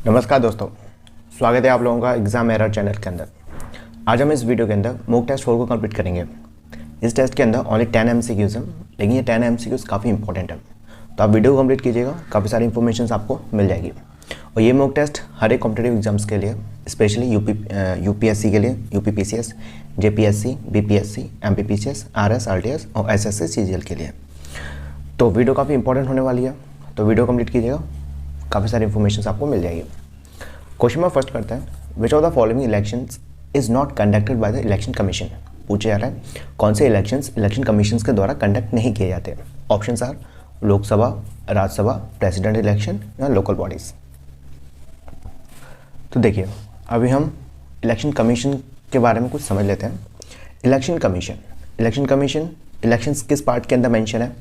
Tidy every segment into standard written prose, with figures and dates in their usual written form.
नमस्कार दोस्तों, स्वागत है आप लोगों का एग्जाम एरर चैनल के अंदर। आज हम इस वीडियो के अंदर मॉक टेस्ट 4 को कंप्लीट करेंगे। इस टेस्ट के अंदर ओनली 10 MCQs हैं, लेकिन ये 10 MCQs काफ़ी इंपॉर्टेंट है, तो आप वीडियो को कंप्लीट कीजिएगा, काफ़ी सारी इन्फॉर्मेशन आपको मिल जाएगी। और ये मॉक टेस्ट हर एक कॉम्पिटेटिव एग्जाम्स के लिए, स्पेशली यूपीएससी के लिए, UPPCS, JPSC, BPSC, MPPCS, RS, RTS और एसएससी सीजीएल के लिए। तो वीडियो काफ़ी इंपॉर्टेंट होने वाली है, तो वीडियो कंप्लीट कीजिएगा, काफ़ी सारी इन्फॉर्मेशन आपको मिल जाएगी। क्वेश्चन में फर्स्ट करते हैं, विच of the following elections is not conducted by the election commission. पूछे जा रहा है कौन से इलेक्शंस इलेक्शन कमीशन के द्वारा कंडक्ट नहीं किए जाते। Options are Lok Sabha, Rajya Sabha, president election या लोकल बॉडीज। तो देखिए, अभी हम इलेक्शन कमीशन के बारे में कुछ समझ लेते हैं। इलेक्शन कमीशन इलेक्शंस किस पार्ट के अंदर मेंशन है।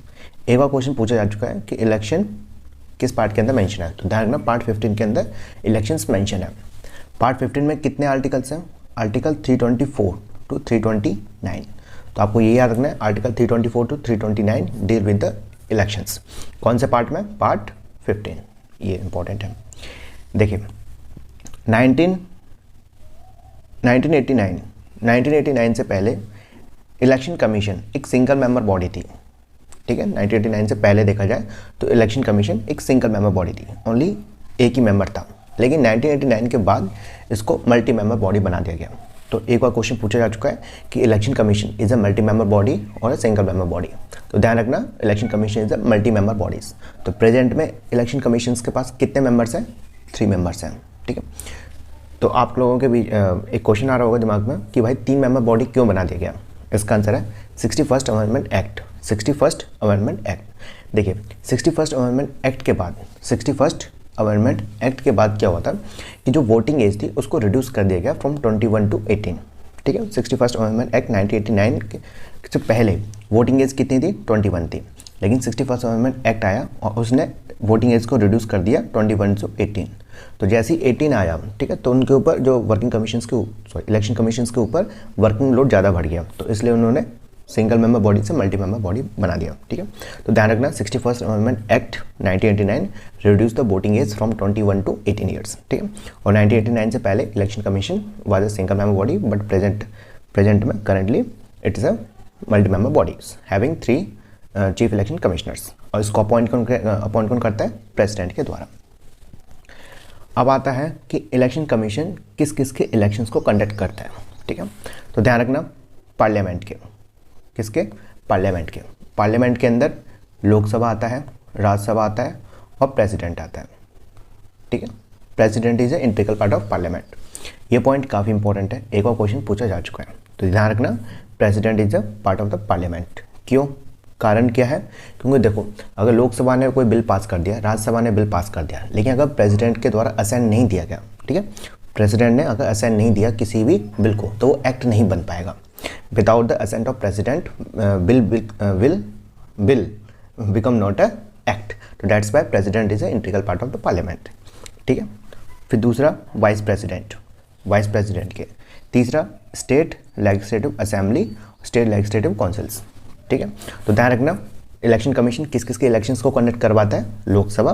एक बार क्वेश्चन पूछा जा चुका है कि इलेक्शन किस पार्ट के अंदर मेंशन है, तो ध्यान रखना पार्ट 15 के अंदर इलेक्शंस मेंशन है। पार्ट 15 में कितने आर्टिकल्स हैं? Article 324 to 329। तो आपको ये याद रखना है, article 324 to 329 deal with the elections. कौन से पार्ट में? पार्ट 15। ये इंपॉर्टेंट है। देखिए 1989 से पहले इलेक्शन कमीशन एक सिंगल मेंबर बॉडी थी। ठीक है, 1989 से पहले देखा जाए तो इलेक्शन कमीशन एक सिंगल मेंबर बॉडी थी, ओनली एक ही मेंबर था। लेकिन 1989 के बाद इसको मल्टी मेंबर बॉडी बना दिया गया। तो एक बार क्वेश्चन पूछा जा चुका है कि election commission is a multi member body और अ सिंगल मेंबर बॉडी। तो ध्यान रखना, election commission is a multi member bodies. तो प्रेजेंट में इलेक्शन कमीशन के पास कितने मेंबर्स हैं? 3 मेंबर्स हैं। ठीक है, तो आप लोगों के बीच एक क्वेश्चन आ रहा होगा दिमाग में कि भाई 3 मेंबर बॉडी क्यों बना दिया गया। इसका आंसर है 61st amendment act. 61st amendment act, देखिए 61st अमेंडमेंट एक्ट के बाद 61st अमेंडमेंट एक्ट के बाद क्या हुआ था कि जो वोटिंग एज थी उसको रिड्यूस कर दिया गया फ्रॉम 21 टू 18। ठीक है, 61st अमेंडमेंट एक्ट 1989 से पहले वोटिंग एज कितनी थी? 21 थी। लेकिन 61st अमेंडमेंट एक्ट आया और उसने वोटिंग एज को रिड्यूस कर दिया 21 टू 18। तो जैसे ही 18 आया, ठीक है, तो उनके ऊपर जो इलेक्शन कमीशन के ऊपर वर्किंग लोड ज़्यादा बढ़ गया, तो इसलिए उन्होंने सिंगल मेंबर बॉडी से मल्टी मेंबर बॉडी बना दिया। ठीक है, तो ध्यान रखना 61st amendment act 1989 reduce the voting age from 21 to 18 years. ठीक है, और 1989 से पहले election commission was a single member body, but present में currently it is a multi member bodies having 3 chief election commissioners. और इसको अपॉइंट कौन करता है? प्रेसिडेंट के द्वारा। अब आता है कि इलेक्शन कमीशन किस किस के इलेक्शंस को कंडक्ट करता है। ठीक है, तो ध्यान रखना पार्लियामेंट के, किसके? पार्लियामेंट के अंदर लोकसभा आता है, राज्यसभा आता है और प्रेसिडेंट आता है। ठीक है, president is a integral part of parliament. ये पॉइंट काफ़ी इंपॉर्टेंट है, एक और क्वेश्चन पूछा जा चुका है, तो ध्यान रखना president is a part of the parliament. क्यों? कारण क्या है? क्योंकि देखो, अगर लोकसभा ने कोई बिल पास कर दिया, राज्यसभा ने बिल पास कर दिया, लेकिन अगर प्रेसिडेंट के द्वारा असाइन नहीं दिया गया, ठीक है, प्रेसिडेंट ने अगर असाइन नहीं दिया किसी भी बिल को, तो वो एक्ट नहीं बन पाएगा। Without the assent of president bill become not a act. तो that's why president is a integral part of the parliament. ठीक है, फिर दूसरा वाइस प्रेसिडेंट के। तीसरा state legislative assembly, state legislative councils. ठीक है, तो ध्यान रखना इलेक्शन कमीशन किस किस के इलेक्शंस को कंडक्ट करवाता है? Lok Sabha,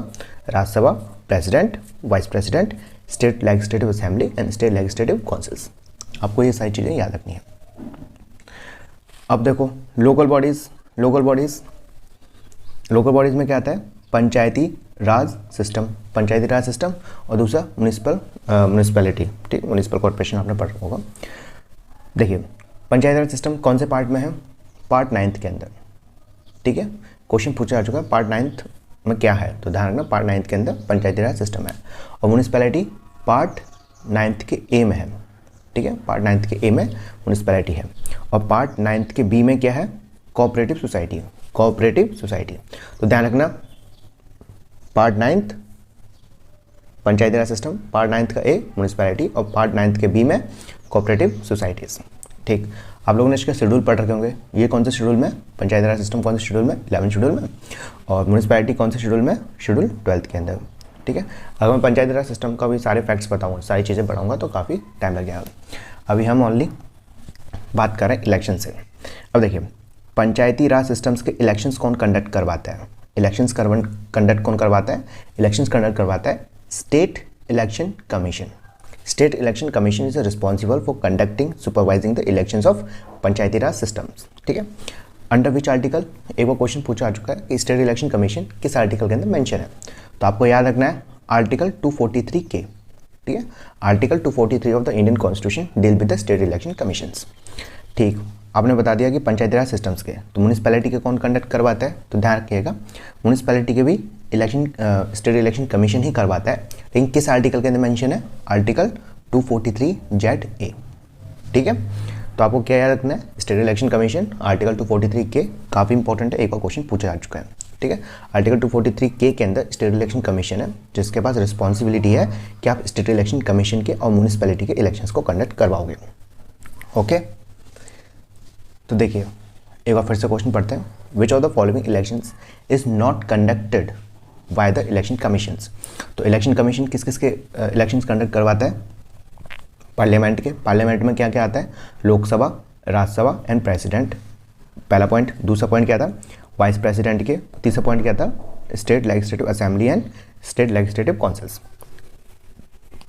Rajya Sabha, president, vice president, state legislative assembly and state legislative councils. आपको ये सारी चीज़ें याद रखनी है। अब देखो लोकल बॉडीज़ में क्या आता है? पंचायती राज सिस्टम और दूसरा म्यूनिसिपैलिटी। ठीक, म्यूनिसिपल कॉर्पोरेशन आपने पढ़ा होगा। देखिए पंचायती राज सिस्टम कौन से पार्ट में है? पार्ट 9 के अंदर। ठीक है, क्वेश्चन पूछा जा चुका है पार्ट 9 में क्या है, तो ध्यान रखना पार्ट 9 के अंदर पंचायती राज सिस्टम है। और म्यूनिसिपैलिटी पार्ट 9 के ए में है। ठीक है, पार्ट 9 के ए में म्यूनिसिपैलिटी है। और पार्ट 9 के बी में क्या है? Cooperative society. तो ध्यान रखना पार्ट 9 पंचायती राज सिस्टम, पार्ट 9 का ए म्यूनिसिपैलिटी और पार्ट 9 के बी में कोऑपरेटिव सोसाइटीज़। ठीक, आप लोगों ने इसका शेड्यूल पढ़ रखे होंगे। ये कौन से शेड्यूल में? पंचायती राज सिस्टम कौन से शेड्यूल में? 11 शेड्यूल में। और म्यूनिसिपैलिटी कौन से शेड्यूल में? शेड्यूल 12 के अंदर। ठीक है, अगर मैं पंचायती राज सिस्टम का भी सारे फैक्ट्स बताऊंगा, सारी चीज़ें पढ़ाऊंगा तो काफ़ी टाइम लग जाएगा। अभी हम ओनली बात कर रहे हैं इलेक्शन से। अब देखिए पंचायती राज सिस्टम्स के इलेक्शंस कौन कंडक्ट करवाता है? इलेक्शंस कंडक्ट करवाता है state election commission. State election commission is responsible for conducting supervising the elections of Panchayati Raj systems. ठीक है. अंडर विच आर्टिकल, एक बार क्वेश्चन पूछा आ चुका है कि स्टेट इलेक्शन कमीशन किस आर्टिकल के अंदर मेंशन है. तो आपको याद रखना है आर्टिकल 243 के. ठीक है. Article 243 of the Indian constitution deal with the state election commissions. ठीक. आपने बता दिया कि पंचायती राज सिस्टम्स के, तो म्यूनिसिपैलिटी के कौन कंडक्ट करवाता है, तो ध्यान रखिएगा म्यूनिसिपैलिटी के भी इलेक्शन स्टेट इलेक्शन कमीशन ही करवाता है. लेकिन किस आर्टिकल के अंदर मेंशन है, आर्टिकल 243(ZA). ठीक है. तो आपको क्या याद रखना है, स्टेट इलेक्शन कमीशन आर्टिकल 243 के, काफ़ी इंपॉर्टेंट है, एक और क्वेश्चन पूछा जा चुका है. ठीक है. आर्टिकल 243 के अंदर स्टेट इलेक्शन कमीशन है जिसके पास रिस्पॉन्सिबिलिटी है कि आप स्टेट इलेक्शन कमीशन के और म्यूनिसिपैलिटी के इलेक्शंस को कंडक्ट करवाओगे. ओके. तो देखिए एक बार फिर से क्वेश्चन पढ़ते हैं. विच of the following elections is not conducted by the election commissions. तो इलेक्शन कमीशन किस किस के इलेक्शंस कंडक्ट करवाता है, पार्लियामेंट के. पार्लियामेंट में क्या क्या आता है, लोकसभा, राज्यसभा एंड प्रेसिडेंट, पहला पॉइंट. दूसरा पॉइंट क्या था, वाइस प्रेसिडेंट के. तीसरा पॉइंट क्या था, state legislative assembly and state legislative councils.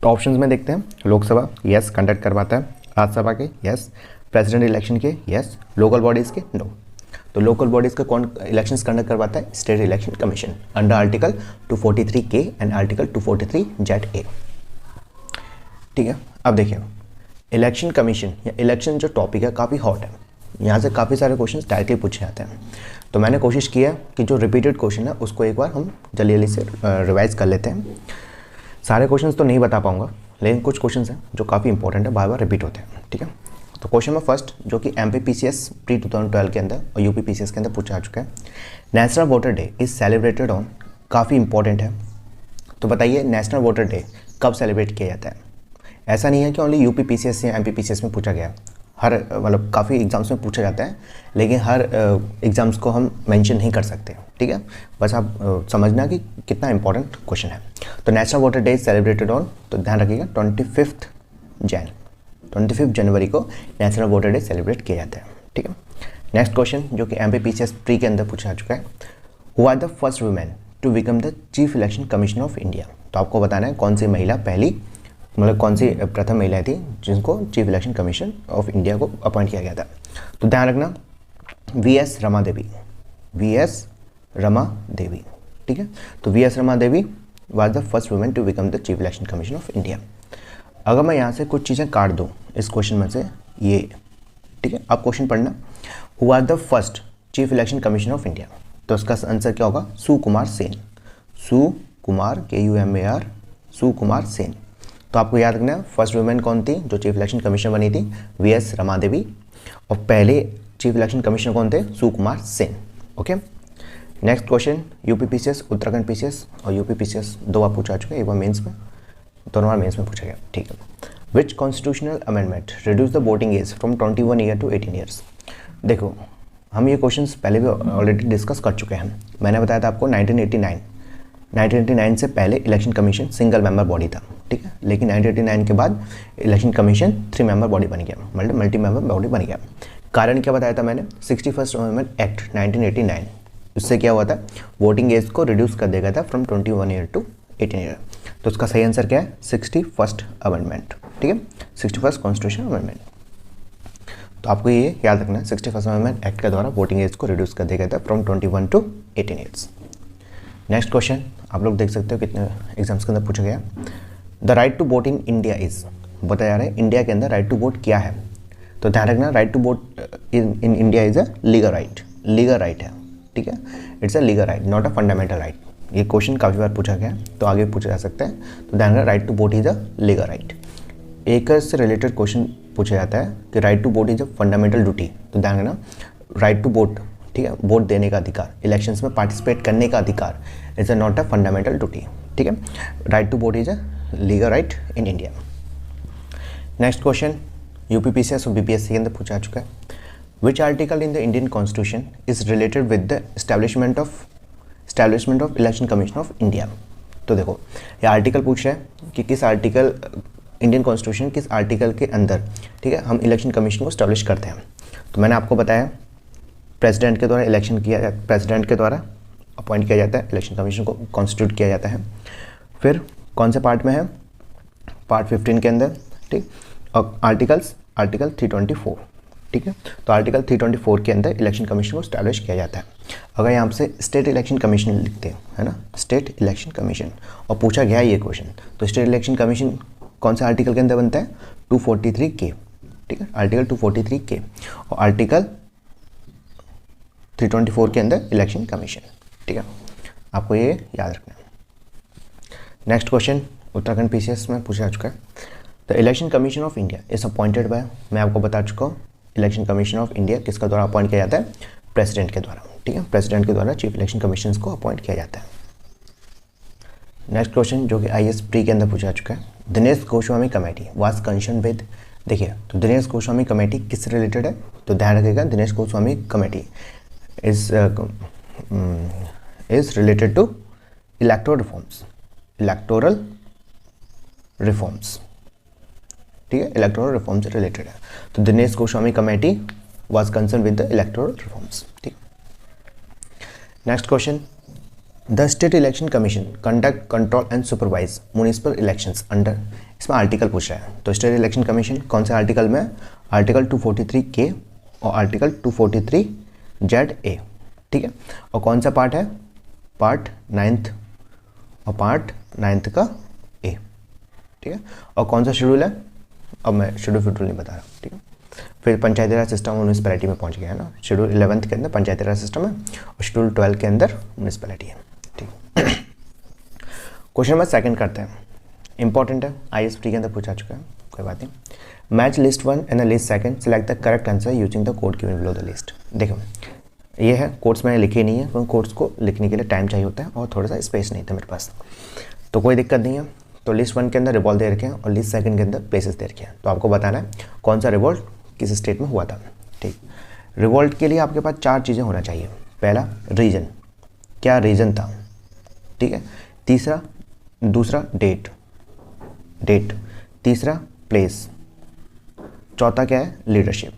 तो ऑप्शंस में देखते हैं, लोकसभा यस कंडक्ट करवाता है, राज्यसभा के यस, प्रेसिडेंट इलेक्शन के यस, लोकल बॉडीज़ के नो. तो लोकल बॉडीज़ का कौन इलेक्शंस कंडक्ट करवाता है, state election commission under article 243 के एंड आर्टिकल 243(ZA). ठीक है. अब देखिए इलेक्शन कमीशन या इलेक्शन जो टॉपिक है काफ़ी हॉट है, यहाँ से काफ़ी सारे क्वेश्चंस डायरेक्टली पूछे जाते हैं. तो मैंने कोशिश की है कि जो रिपीटेड क्वेश्चन है उसको एक बार हम जल्दी जल्दी से रिवाइज कर लेते हैं. सारे क्वेश्चंस तो नहीं बता पाऊंगा लेकिन कुछ क्वेश्चंस हैं जो काफ़ी इंपॉर्टेंट है, बार बार रिपीट होते हैं. ठीक है. तो क्वेश्चन में फर्स्ट जो कि MPPCS प्री 2012 के अंदर और UPPCS के अंदर पूछा आ चुका है, national voter day is celebrated on, काफ़ी इंपॉर्टेंट है. तो बताइए नेशनल वोटर डे कब सेलिब्रेट किया जाता है. ऐसा नहीं है कि ओनली UPPCS या MPPCS में पूछा गया, हर मतलब काफ़ी एग्जाम्स में पूछा जाता है लेकिन हर एग्जाम्स को हम मेंशन नहीं कर सकते. ठीक है. बस आप समझना कि कितना इंपॉर्टेंट क्वेश्चन है. तो national voter day is celebrated on, तो ध्यान रखिएगा 25 जनवरी को नेशनल वोटर डे सेलिब्रेट किया जाता है. ठीक है. नेक्स्ट क्वेश्चन जो कि MPPCS प्री के अंदर पूछा जा चुका है, who are the first women to become the chief election commissioner of India. तो आपको बताना है कौन सी महिला पहली, मतलब कौन सी प्रथम महिला थी जिनको chief election commission of India को अपॉइंट किया गया था. तो ध्यान रखना VS रमा देवी, VS रमा देवी. ठीक है. तो VS Rama Devi was the first women to become the chief election commission of India. अगर मैं यहाँ से कुछ चीज़ें काट दूँ इस क्वेश्चन में से ये. ठीक है. अब क्वेश्चन पढ़ना, who are the first chief election commission of India. तो इसका आंसर क्या होगा, सुकुमार सेन. सुकुमार KUMAR, सुकुमार सेन. तो आपको याद रखना है फर्स्ट वुमेन कौन थी जो चीफ इलेक्शन कमिश्नर बनी थी, VS रमा देवी. और पहले चीफ इलेक्शन कमिश्नर कौन थे, Sukumar Sen. Okay. Next question UPPCS, Uttarakhand PCS और UPPCS दो बार पूछा चुका है, एक बार मेंस में, दोनों बार मेंस में पूछा गया. ठीक है. Which constitutional amendment reduce the voting age from 21 year to 18 years. देखो हम ये क्वेश्चंस पहले भी ऑलरेडी डिस्कस कर चुके हैं. मैंने बताया था आपको 1989 से पहले election commission single member body था. ठीक है. लेकिन 1989 के बाद इलेक्शन कमीशन 3 मेंबर बॉडी बन गया, मल्टी मेंबर बॉडी बन गया. कारण क्या बताया था मैंने, 61st अमेंडमेंट एक्ट 1989, उससे क्या हुआ था, वोटिंग एज को रिड्यूस कर दिया गया था फ्रॉम 21 ईयर टू 18 ईयर. तो उसका सही आंसर क्या है, 61st अमेंडमेंट. ठीक है. 61st constitution amendment. तो आपको ये याद रखना है 61st अमेंडमेंट एक्ट के द्वारा वोटिंग एज को रिड्यूस कर दिया गया था from 21 to 18 years. Next question आप लोग देख सकते हो कितने एग्जाम्स के अंदर पूछा गया, the right to vote in India is, बताया जा रहा है इंडिया के अंदर राइट टू वोट क्या है. तो ध्यान रखना right to vote in India is a legal right. Legal right है. ठीक है. It's a legal right, not a fundamental right. ये क्वेश्चन काफ़ी बार पूछा गया तो आगे पूछा जा सकता है. तो ध्यान रखना right to vote is a legal right. एक से रिलेटेड क्वेश्चन पूछा जाता है कि right to vote is a fundamental duty. तो ध्यान रखना राइट टू वोट, ठीक है, वोट देने का अधिकार, इलेक्शंस में पार्टिसिपेट करने का अधिकार is a not a fundamental duty. ठीक है. Right to vote is a legal right in India. Next question UPPCS और BPSC के अंदर पूछा चुका है, which article in the Indian constitution is related with the establishment of election commission of India. तो देखो ये आर्टिकल पूछ रहा है कि किस आर्टिकल, इंडियन कॉन्स्टिट्यूशन किस आर्टिकल के अंदर, ठीक है, हम इलेक्शन कमीशन को स्टैब्लिश करते हैं. तो मैंने आपको बताया प्रेसिडेंट के द्वारा इलेक्शन किया, प्रेसिडेंट के द्वारा अपॉइंट किया जाता है, इलेक्शन कमीशन को कॉन्स्टिट्यूट किया जाता है. फिर कौन से पार्ट में है, पार्ट 15 के अंदर, ठीक। और आर्टिकल 324, ठीक है। तो आर्टिकल 324 के अंदर इलेक्शन कमीशन को स्टैब्लिश किया जाता है। अगर यहाँ से स्टेट इलेक्शन कमीशन लिखते हैं, है ना, स्टेट इलेक्शन कमीशन, और पूछा गया ये क्वेश्चन, तो स्टेट इलेक्शन कमीशन कौन से आर्टिकल के अंदर बनता है? 243 के, ठीक है, आर्टिकल 243 के, और आर्टिकल 324 के अंदर इलेक्शन कमीशन, ठीक है। आपको ये याद रखना है। नेक्स्ट क्वेश्चन उत्तराखंड पीसीएस में पूछा जा चुका है। The election commission of India is appointed by, मैं आपको बता चुका हूँ इलेक्शन कमीशन ऑफ इंडिया किसका द्वारा अपॉइंट किया जाता है? प्रेसिडेंट के द्वारा, ठीक है। प्रेसिडेंट के द्वारा चीफ इलेक्शन कमीशन को अपॉइंट किया जाता है। नेक्स्ट क्वेश्चन जो कि IAS प्री के अंदर पूछा जा चुका है। Dinesh Goswami committee was concern with, देखिए तो दिनेश गोस्वामी कमेटी किससे रिलेटेड है? तो ध्यान रखिएगा, Dinesh Goswami committee is related to electoral reforms, ठीक है, इलेक्टोरल रिफॉर्म से रिलेटेड है। तो Dinesh Goswami committee was concern with the electoral reforms, ठीक। Next question, the state election commission conduct, control and supervise municipal elections under, इसमें आर्टिकल पूछ रहा है। तो स्टेट इलेक्शन कमीशन कौन से आर्टिकल में? आर्टिकल 243 के और आर्टिकल 243 ZA, ठीक है। और कौन सा पार्ट है? पार्ट 9th और पार्ट 9th का A, ठीक है। और कौन सा शेड्यूल है? अब मैं शेड्यूल नहीं बता रहा, ठीक है। फिर पंचायती राज सिस्टम और म्यूनिसिपैलिटी में पहुंच गया है ना। शेड्यूल 11th के अंदर पंचायती राज सिस्टम है और शेड्यूल 12 के अंदर म्यूनिसिपैलिटी है, ठीक। क्वेश्चन नंबर 2 करते हैं, इंपॉर्टेंट है, IAS प्री के अंदर पूछा चुका है, कोई बात नहीं। Match list 1 and list 2, select the correct answer using the code given below the list. देखो ये है, कोड्स मैंने लिखे नहीं है क्योंकि कोड्स को लिखने के लिए टाइम चाहिए होता है और थोड़ा सा स्पेस नहीं था मेरे पास, तो कोई दिक्कत नहीं है। तो लिस्ट 1 के अंदर रिवॉल्ट दे रखे हैं और लिस्ट 2 के अंदर प्लेसेस दे रखे हैं। तो आपको बताना है कौन सा रिवॉल्ट किस स्टेट में हुआ था, ठीक। रिवॉल्ट के लिए आपके पास 4 चीज़ें होना चाहिए। पहला रीजन, क्या रीजन था, ठीक है। दूसरा डेट, तीसरा प्लेस, चौथा क्या है? लीडरशिप।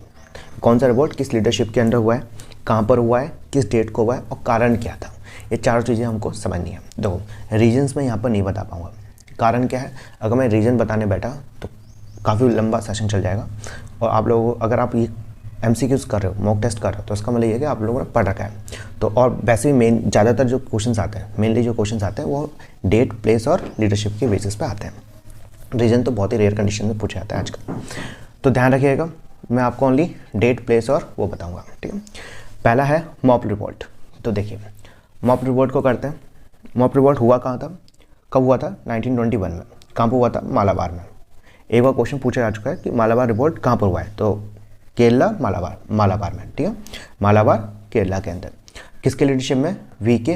कौन सा रिवॉल्ट किस लीडरशिप के अंदर हुआ है, कहाँ पर हुआ है, किस डेट को हुआ है और कारण क्या था, ये 4 चीज़ें हमको समझनी है। देखो रीजन्स में यहाँ पर नहीं बता पाऊँगा, कारण क्या है, अगर मैं रीजन बताने बैठा तो काफ़ी लंबा सेशन चल जाएगा और आप लोगों, अगर आप ये MCQs कर रहे हो, मॉक टेस्ट कर रहे हो, तो इसका मतलब ये है कि आप लोगों ने पढ़ रखा है। तो और वैसे भी ज़्यादातर जो क्वेश्चंस आते हैं, मेनली जो क्वेश्चंस आते हैं वो डेट, प्लेस और लीडरशिप के बेसिस पे आते हैं। रीजन तो बहुत ही रेयर कंडीशन में पूछा जाता है आजकल, तो ध्यान रखिएगा, मैं आपको ओनली डेट, प्लेस और वो बताऊँगा, ठीक है। पहला है मॉप रिवॉल्ट। तो देखिए मॉप रिवॉल्ट को करते हैं। मॉप रिवॉल्ट हुआ कहाँ था, कब हुआ था? 1921 में। कहाँ पर हुआ था? मालाबार में। एक बार क्वेश्चन पूछा जा चुका है कि मालाबार रिवॉल्ट कहाँ पर हुआ है, तो केरला, मालाबार में, ठीक है, मालाबार केरला के अंदर। किसके लीडरशिप में? VK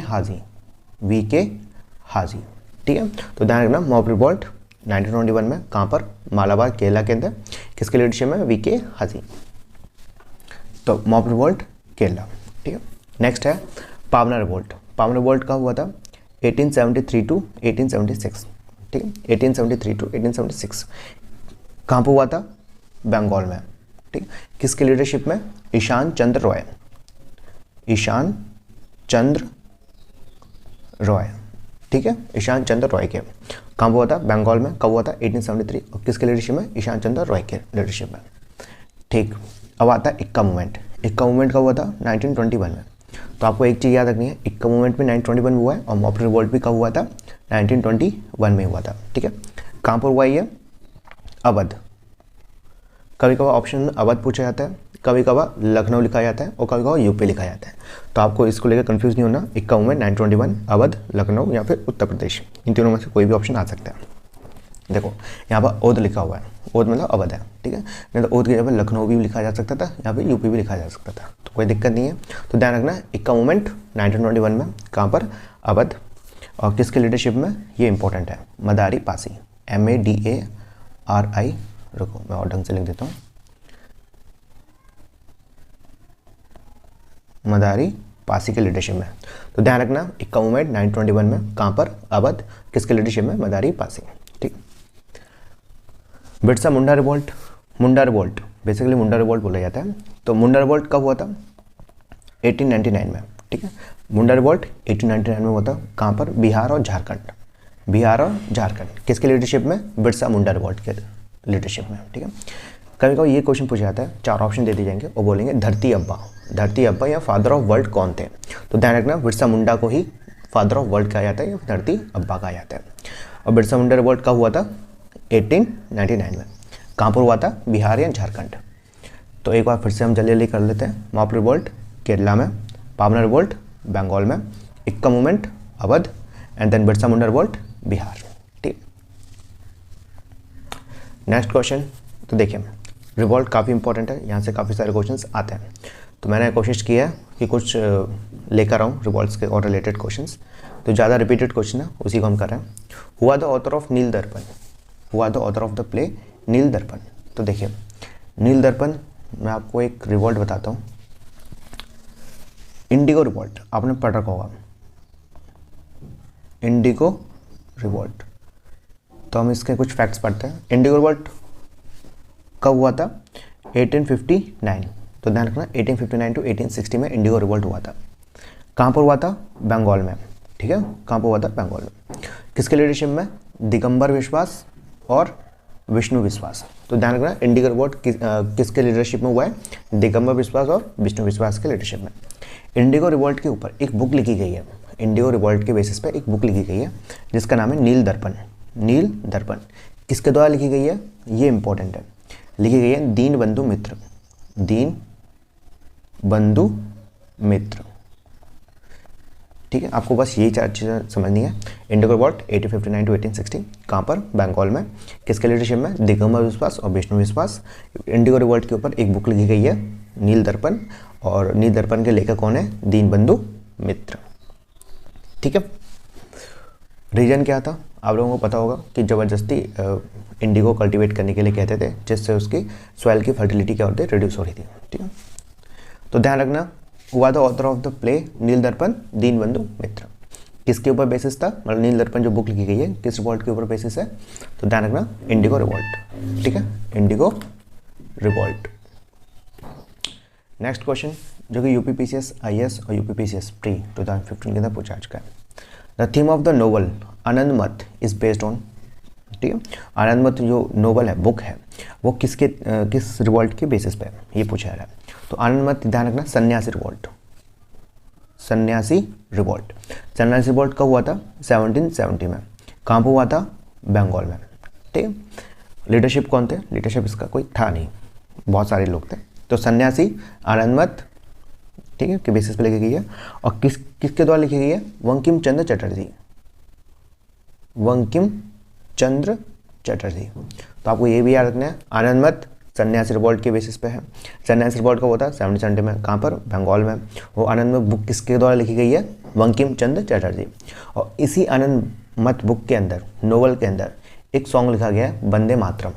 हाजी, ठीक है। तो ध्यान रखना, मॉप रिवॉल्ट 1921 में कहाँ पर? मालाबार केरला के अंदर। किसके लीडरशिप में? VK हाजी। तो मॉप रिवॉल्ट केरला, ठीक है। नेक्स्ट है पावना रिवॉल्ट। पावना रिवॉल्ट कब हुआ था? 1873 टू 1876, ठीक है, 1873 टू 1876। कहाँ पर हुआ था? बंगाल में, ठीक। किसके लीडरशिप में? ईशान चंद्र रॉय, ठीक है, ईशान चंद्र रॉय के। कहाँ हुआ था? बंगाल में। कब हुआ था? 1873। और किसके लीडरशिप में? ईशान चंद्र रॉय के लीडरशिप में, ठीक। अब आता है इक्का मूवमेंट। इक्का मूवमेंट कब हुआ था? 1921 में। तो आपको एक चीज़ याद रखनी है, इक्का मूवमेंट में 1921 में हुआ है और मॉप रिवॉल्ट भी कब हुआ था? 1921 में हुआ था, ठीक है। कहाँ पर हुआ ये? अवध। कभी कभार ऑप्शन में अवध पूछा जाता है, कभी कभार लखनऊ लिखा जाता है और कभी कभार यूपी लिखा जाता है। तो आपको इसको लेकर कंफ्यूज नहीं होना। इक्का मूवमेंट 1921, अवध, लखनऊ या फिर उत्तर प्रदेश, इन तीनों में से कोई भी ऑप्शन आ सकता है। देखो यहाँ पर ओध लिखा हुआ है, ओध मतलब अवध है, ठीक है। नहीं तो ओध की जगह लखनऊ भी लिखा जा सकता था, यहाँ पे यूपी भी लिखा जा सकता था, तो कोई दिक्कत नहीं है। तो ध्यान रखना, इक्का मूवमेंट 1921 में कहाँ पर? अवध। और किसके लीडरशिप में? ये इंपॉर्टेंट है, मदारी पासी, MADARI। रुको मैं और ढंग से लिख देता हूँ, मदारी पासी के लीडरशिप में। तो ध्यान रखना, इक्का मूवमेंट 1921 में कहाँ पर? अवध। किसके लीडरशिप में? मदारी पासी, ठीक। बिरसा मुंडा रिवॉल्ट। मुंडा रिवॉल्ट बेसिकली मुंडा रिवॉल्ट बोला जाता है। तो मुंडा रिवॉल्ट कब हुआ था? 1899 में, ठीक है। मुंडा रिवॉल्ट 1899 में हुआ था। कहाँ पर? बिहार और झारखंड, बिहार और झारखंड। किसके लीडरशिप में? बिरसा मुंडा रिवॉल्ट के लीडरशिप में। ठीक है, कभी कभी ये क्वेश्चन पूछा जाता है, 4 ऑप्शन दे दिए जाएंगे और बोलेंगे धरती अब्बा या फादर ऑफ वर्ल्ड कौन थे? तो ध्यान रखना, बिरसा मुंडा को ही फादर ऑफ वर्ल्ड कहा जाता है या धरती अब्बा कहा जाता है। और बिरसा मुंडा रिवॉल्ट कब हुआ था? 1899 में। कहाँ पर हुआ था? बिहार या झारखंड। तो एक बार फिर से हम जल्दी कर लेते हैं। माप रिवॉल्ट केरला में, पावना रिवॉल्ट बंगाल में, Eka movement Awadh, and then Birsa Munda revolt Bihar. ठीक, नेक्स्ट क्वेश्चन। तो देखिए, रिवॉल्ट काफ़ी इंपॉर्टेंट है, यहाँ से काफ़ी सारे क्वेश्चंस आते हैं। तो मैंने कोशिश की है कि कुछ लेकर आऊँ रिवॉल्ट्स के और रिलेटेड क्वेश्चंस। तो ज़्यादा रिपीटेड क्वेश्चन है, उसी को हम कर रहे हैं। हुआ the author of Nil Darpan, हुआ the author of the play Nil Darpan. तो देखिए, नील दर्पण, मैं आपको एक रिवॉल्ट बताता हूँ। इंडिगो रिवॉल्ट आपने पढ़ रखा होगा, इंडिगो रिवॉल्ट। तो हम इसके कुछ फैक्ट्स पढ़ते हैं। इंडिगो रिवॉल्ट कब हुआ था? 1859। तो ध्यान रखना, 1859 टू 1860 में इंडिगो रिवॉल्ट हुआ था। कहाँ पर हुआ था? बंगाल में। ठीक है, कहाँ पर हुआ था? बंगाल में। किसके लीडरशिप में? दिगंबर विश्वास और विष्णु विश्वास। तो ध्यान रखना, इंडिगो रिवॉल्ट किसके लीडरशिप में हुआ है? दिगंबर विश्वास और विष्णु विश्वास के लीडरशिप में। इंडिगो रिवॉल्ट के ऊपर एक बुक लिखी गई है, इंडिगो रिवॉल्ट के बेसिस पे एक बुक लिखी गई है जिसका नाम है नील दर्पण। नील दर्पण किसके द्वारा लिखी गई है? ये इंपॉर्टेंट है। लिखी गई है दीन बंधु मित्र, दीन बंधु मित्र। ठीक है, आपको बस यही 4 चीज़ें समझनी है। इंडिगो रिवॉल्ट 1859 टू 1860, कहाँ पर? बंगाल में। किसके लीडरशिप में? दिगंबर विश्वास और विष्णु विश्वास। इंडिगो रिवॉल्ट के ऊपर एक बुक लिखी गई है नील दर्पण, और नील दर्पण के लेखक कौन है? दीनबंधु मित्र। ठीक है, रीजन क्या था? आप लोगों को पता होगा कि ज़बरदस्ती इंडिगो कल्टीवेट करने के लिए कहते थे, जिससे उसकी सॉइल की फर्टिलिटी क्या होती है? रिड्यूस हो रही थी। ठीक है, तो ध्यान रखना, हुआ the author of the play Nil Darpan Dinabandhu मित्र। किसके ऊपर बेसिस था? मतलब नील दर्पण जो बुक लिखी गई है किस रिवॉल्ट के ऊपर बेसिस है? तो ध्यान रखना, इंडिगो रिवॉल्ट। ठीक है, इंडिगो रिवॉल्ट। नेक्स्ट क्वेश्चन, जो कि यूपीपीसीएस आईएएस और यूपीपीसीएस प्री 2015 के अंदर पूछा चुका है। The theme of the novel Anand Math is based on. ठीक है, आनंद मठ जो नोवेल है, बुक है, वो किस रिवॉल्ट के बेसिस पे ये पूछा जा रहा है। तो आनंद मठ, ध्यान रखना, सन्यासी रिवॉल्ट, सन्यासी रिवॉल्ट। सन्यासी रिवॉल्ट कब हुआ था? 1770 में। कहाँ पर हुआ था? बंगाल में। ठीक है, लीडरशिप कौन थे? लीडरशिप इसका कोई था नहीं, बहुत सारे लोग थे। तो सन्यासी आनंद मठ, ठीक है, के बेसिस पे लिखी गई है। और किसके द्वारा लिखी गई है? बंकिम चंद्र चटर्जी, बंकिम चंद्र चटर्जी। तो आपको ये भी याद रखना है, आनंद मठ सन्यासी रिवॉल्ट के बेसिस पे है। सन्यासी रिवॉल्ट कब होता है? 1770 में। कहाँ पर? बंगाल में। वो आनंद मठ बुक किसके द्वारा लिखी गई है? बंकिम चंद्र चटर्जी। और इसी आनंद मठ बुक के अंदर, नोवेल के अंदर, एक सॉन्ग लिखा गया है, वंदे मातरम।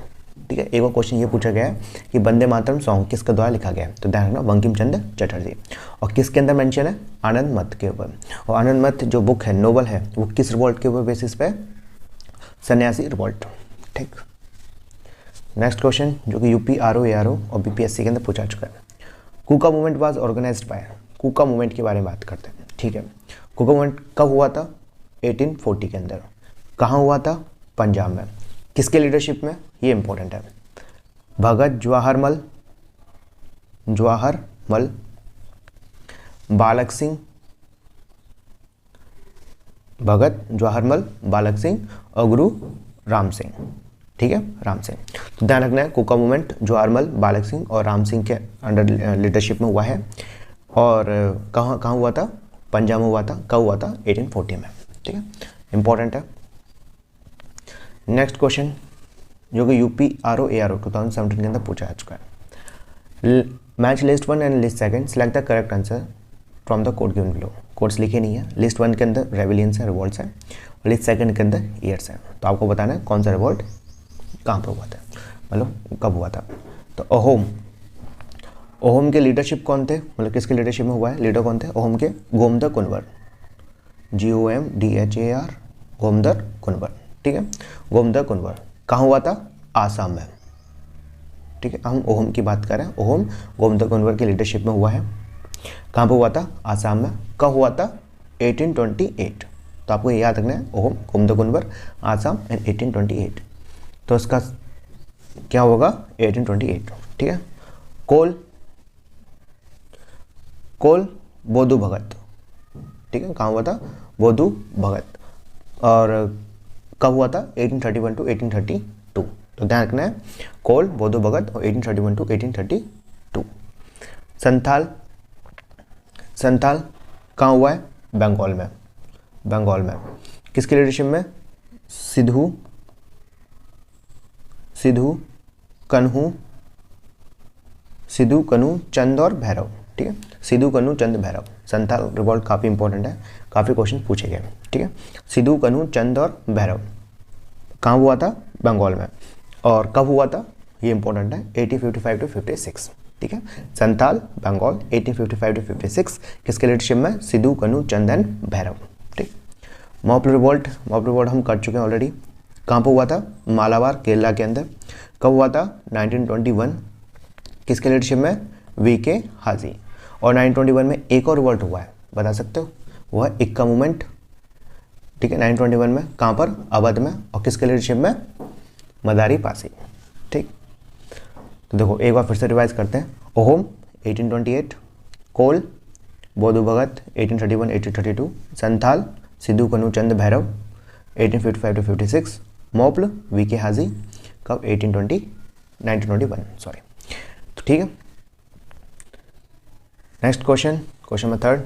ठीक है, एक और क्वेश्चन ये पूछा गया है कि वंदे मातरम सॉन्ग किसके द्वारा लिखा गया है? तो ध्यान रखना, बंकिम चंद्र चटर्जी। और किसके अंदर मेंशन है? आनंद मठ के ऊपर। और आनंद मठ जो बुक है, नोवेल है, वो किस रिवॉल्ट के ऊपर बेसिस पे? सन्यासी रिवॉल्ट। ठीक, नेक्स्ट क्वेश्चन, जो कि यूपी आरओ एआरओ और बीपीएससी के अंदर पूछा चुका है। Kuka movement was organised by. Kuka movement के बारे में बात करते हैं। ठीक है, कूका मूवमेंट कब हुआ था? 1840 के अंदर। कहाँ हुआ था? पंजाब में। किसके लीडरशिप में? ये इंपॉर्टेंट है। भगत जवाहरमल, बालक सिंह, भगत जवाहरमल, बालक सिंह और गुरु राम सिंह। ठीक है, राम सिंह। तो ध्यान रखना है, कूका मूवमेंट जवाहरमल, बालक सिंह और राम सिंह के अंडर लीडरशिप में हुआ है। और कहाँ हुआ था? पंजाब में हुआ था। कब हुआ था? 1840 में। ठीक है, इंपॉर्टेंट है। नेक्स्ट क्वेश्चन, जो कि यूपी आरओ एआरओ 2017 के अंदर पूछा जा चुका है। Match list 1 and list 2, select the correct answer from the code given below. Codes लिखे नहीं है। लिस्ट 1 के अंदर रेविलियंस है, रिवॉल्ट्स है, और लिस्ट 2 के अंदर ईयर्स है। तो आपको बताना है कौन सा रिवॉल्ट कहाँ पर हुआ था, मतलब कब हुआ था। तो अहोम के लीडरशिप कौन थे, मतलब किसके लीडरशिप में हुआ है? लीडर कौन थे? अहोम के गोमदर कुंवर, GOMDHAR, गोमदर कुंवर। ठीक है, गोमदर कुंवर कहाँ हुआ था? आसाम में। ठीक है, हम अहोम की बात कर रहे हैं। अहोम गोमदर कुंवर की लीडरशिप में हुआ है। कहाँ पर हुआ था? आसाम में। कब हुआ था? 1828। तो तो आपको ये याद रखना है ओहम, कुमुद आसाम एंड 1828। तो इसका क्या होगा 1828, ठीक है। कोल बोधू भगत, ठीक है, कहाँ हुआ था, बोधू भगत, और कब हुआ था 1831 टू 1832। तो ध्यान रखना है कोल बोधू भगत और 1831 टू 1832। संथाल कहाँ हुआ है, बंगाल में। किसके लीडरशिप में, सिद्धू कन्हू चंद और भैरव, ठीक है, सिद्धू कन्हू चंद भैरव। संथाल रिवॉल्ट काफ़ी इंपॉर्टेंट है, काफ़ी क्वेश्चन पूछे गए, ठीक है। सिद्धू कन्हू चंद और भैरव कहाँ हुआ था, बंगाल में, और कब हुआ था ये इंपॉर्टेंट है, 1855 टू 56, ठीक है। संथाल बंगाल 1855 टू 56, किसके लीडरशिप में, सिद्धू कन्हू चंद एंड भैरव, ठीक। मॉप रिवॉल्ट हम कर चुके हैं ऑलरेडी, कहाँ पर हुआ था, मालाबार केरला के अंदर। कब हुआ था, 1921, किसके लीडरशिप में, वीके हाजी। और 1921 में एक और रिवॉल्ट हुआ है, बता सकते हो, वो है इक्का मूवमेंट, ठीक है, 1921 में, कहाँ पर, अवध में, और किसके लीडरशिप में, मदारी पासी, ठीक। तो देखो एक बार फिर से रिवाइज करते हैं। ओहम 1828, कोल बोधू भगत 1831 1832, संथाल सिद्धू कन्हू चंद भैरव 1855 टू 56, मोपल वीके हाजी कब 1921, सॉरी। तो ठीक है, next question number 3,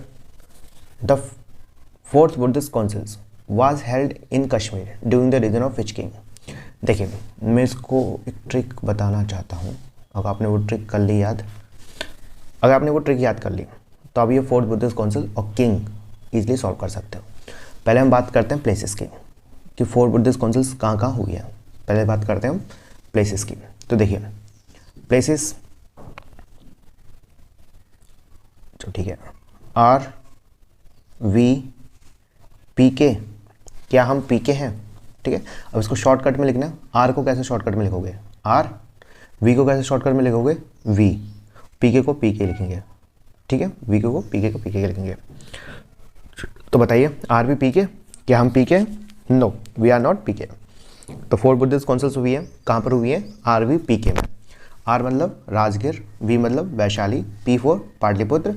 the fourth Buddhist councils was held in Kashmir during the region of which king. देखिए मैं इसको एक ट्रिक बताना चाहता हूँ, अगर आपने वो ट्रिक कर ली याद, तो आप ये फोर्थ बुद्धिस्ट काउंसिल और किंग इजीली सॉल्व कर सकते हो। पहले हम बात करते हैं प्लेसेस की, कि फोर्थ बुद्धिस्ट काउंसिल्स कहाँ कहाँ हुई है। पहले बात करते हैं हम प्लेसेस की। तो देखिए प्लेसेस, तो ठीक है, आर वी पी के, क्या हम पी के हैं, ठीक है। अब इसको शॉर्टकट में लिखना है, आर को कैसे शॉर्टकट में लिखोगे, आर, वी को कैसे शॉर्टकट में लिखोगे, वी, पी के को पी के लिखेंगे, ठीक है, वी को पी के लिखेंगे। तो बताइए आर वी पी के, क्या हम P K, no we are not P K. तो फोर बुद्धिस्ट काउंसिल्स हुई है, कहाँ पर हुई है, आर वी पी के में। आर मतलब राजगीर, वी मतलब वैशाली, पी फॉर पाटलिपुत्र,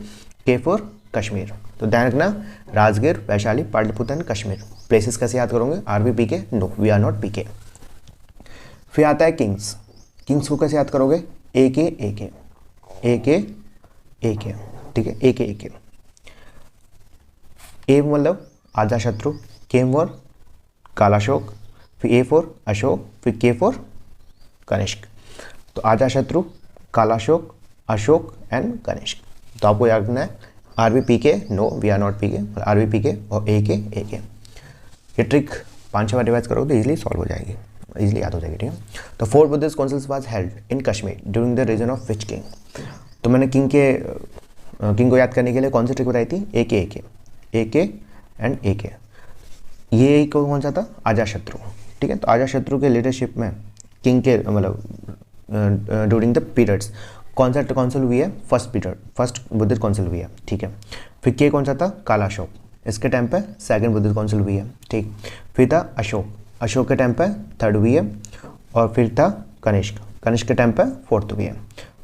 के फॉर कश्मीर। तो ध्यान रखना राजगीर, वैशाली, पाटलिपुत्र एंड कश्मीर। प्लेसेस कैसे याद करोगे, R V P K, no we are not P K. फिर आता है किंग्स, किंग्स को कैसे याद करोगे, ए के, ठीक है, ए के। ए मतलब आजा शत्रु, के फॉर कालाशोक, फिर ए फॉर अशोक, फिर के फॉर कनिष्क। तो आजा शत्रु, कालाशोक, अशोक एंड कनिष्क। तो आपको याद रखना है R V P K, no we are not P K, R V P K और ए के। ये ट्रिक 5-6 बार रिवाइज करोगे तो इजीली सॉल्व हो जाएगी, इजीली याद हो जाएगी, ठीक है। तो four Buddhist councils was held in Kashmir during the region of which king. तो मैंने किंग को याद करने के लिए कौन सी ट्रिक बताई थी, ए के एंड ए के। ये को कौन सा था, आजा शत्रु, ठीक है। तो आजा शत्रु के लीडरशिप में किंग के मतलब ड्यूरिंग द पीरियड्स कौन सा काउंसिल हुई है, फर्स्ट बुद्धिस्ट काउंसिल हुई है, ठीक है। फिर के कौन सा था, कालाशोक, इसके टाइम पे सेकंड बुद्धिस्ट काउंसिल हुई है, ठीक। फिर था अशोक के टाइम पे थर्ड हुई है, और फिर था कनिष्क के टाइम पे फोर्थ हुई है।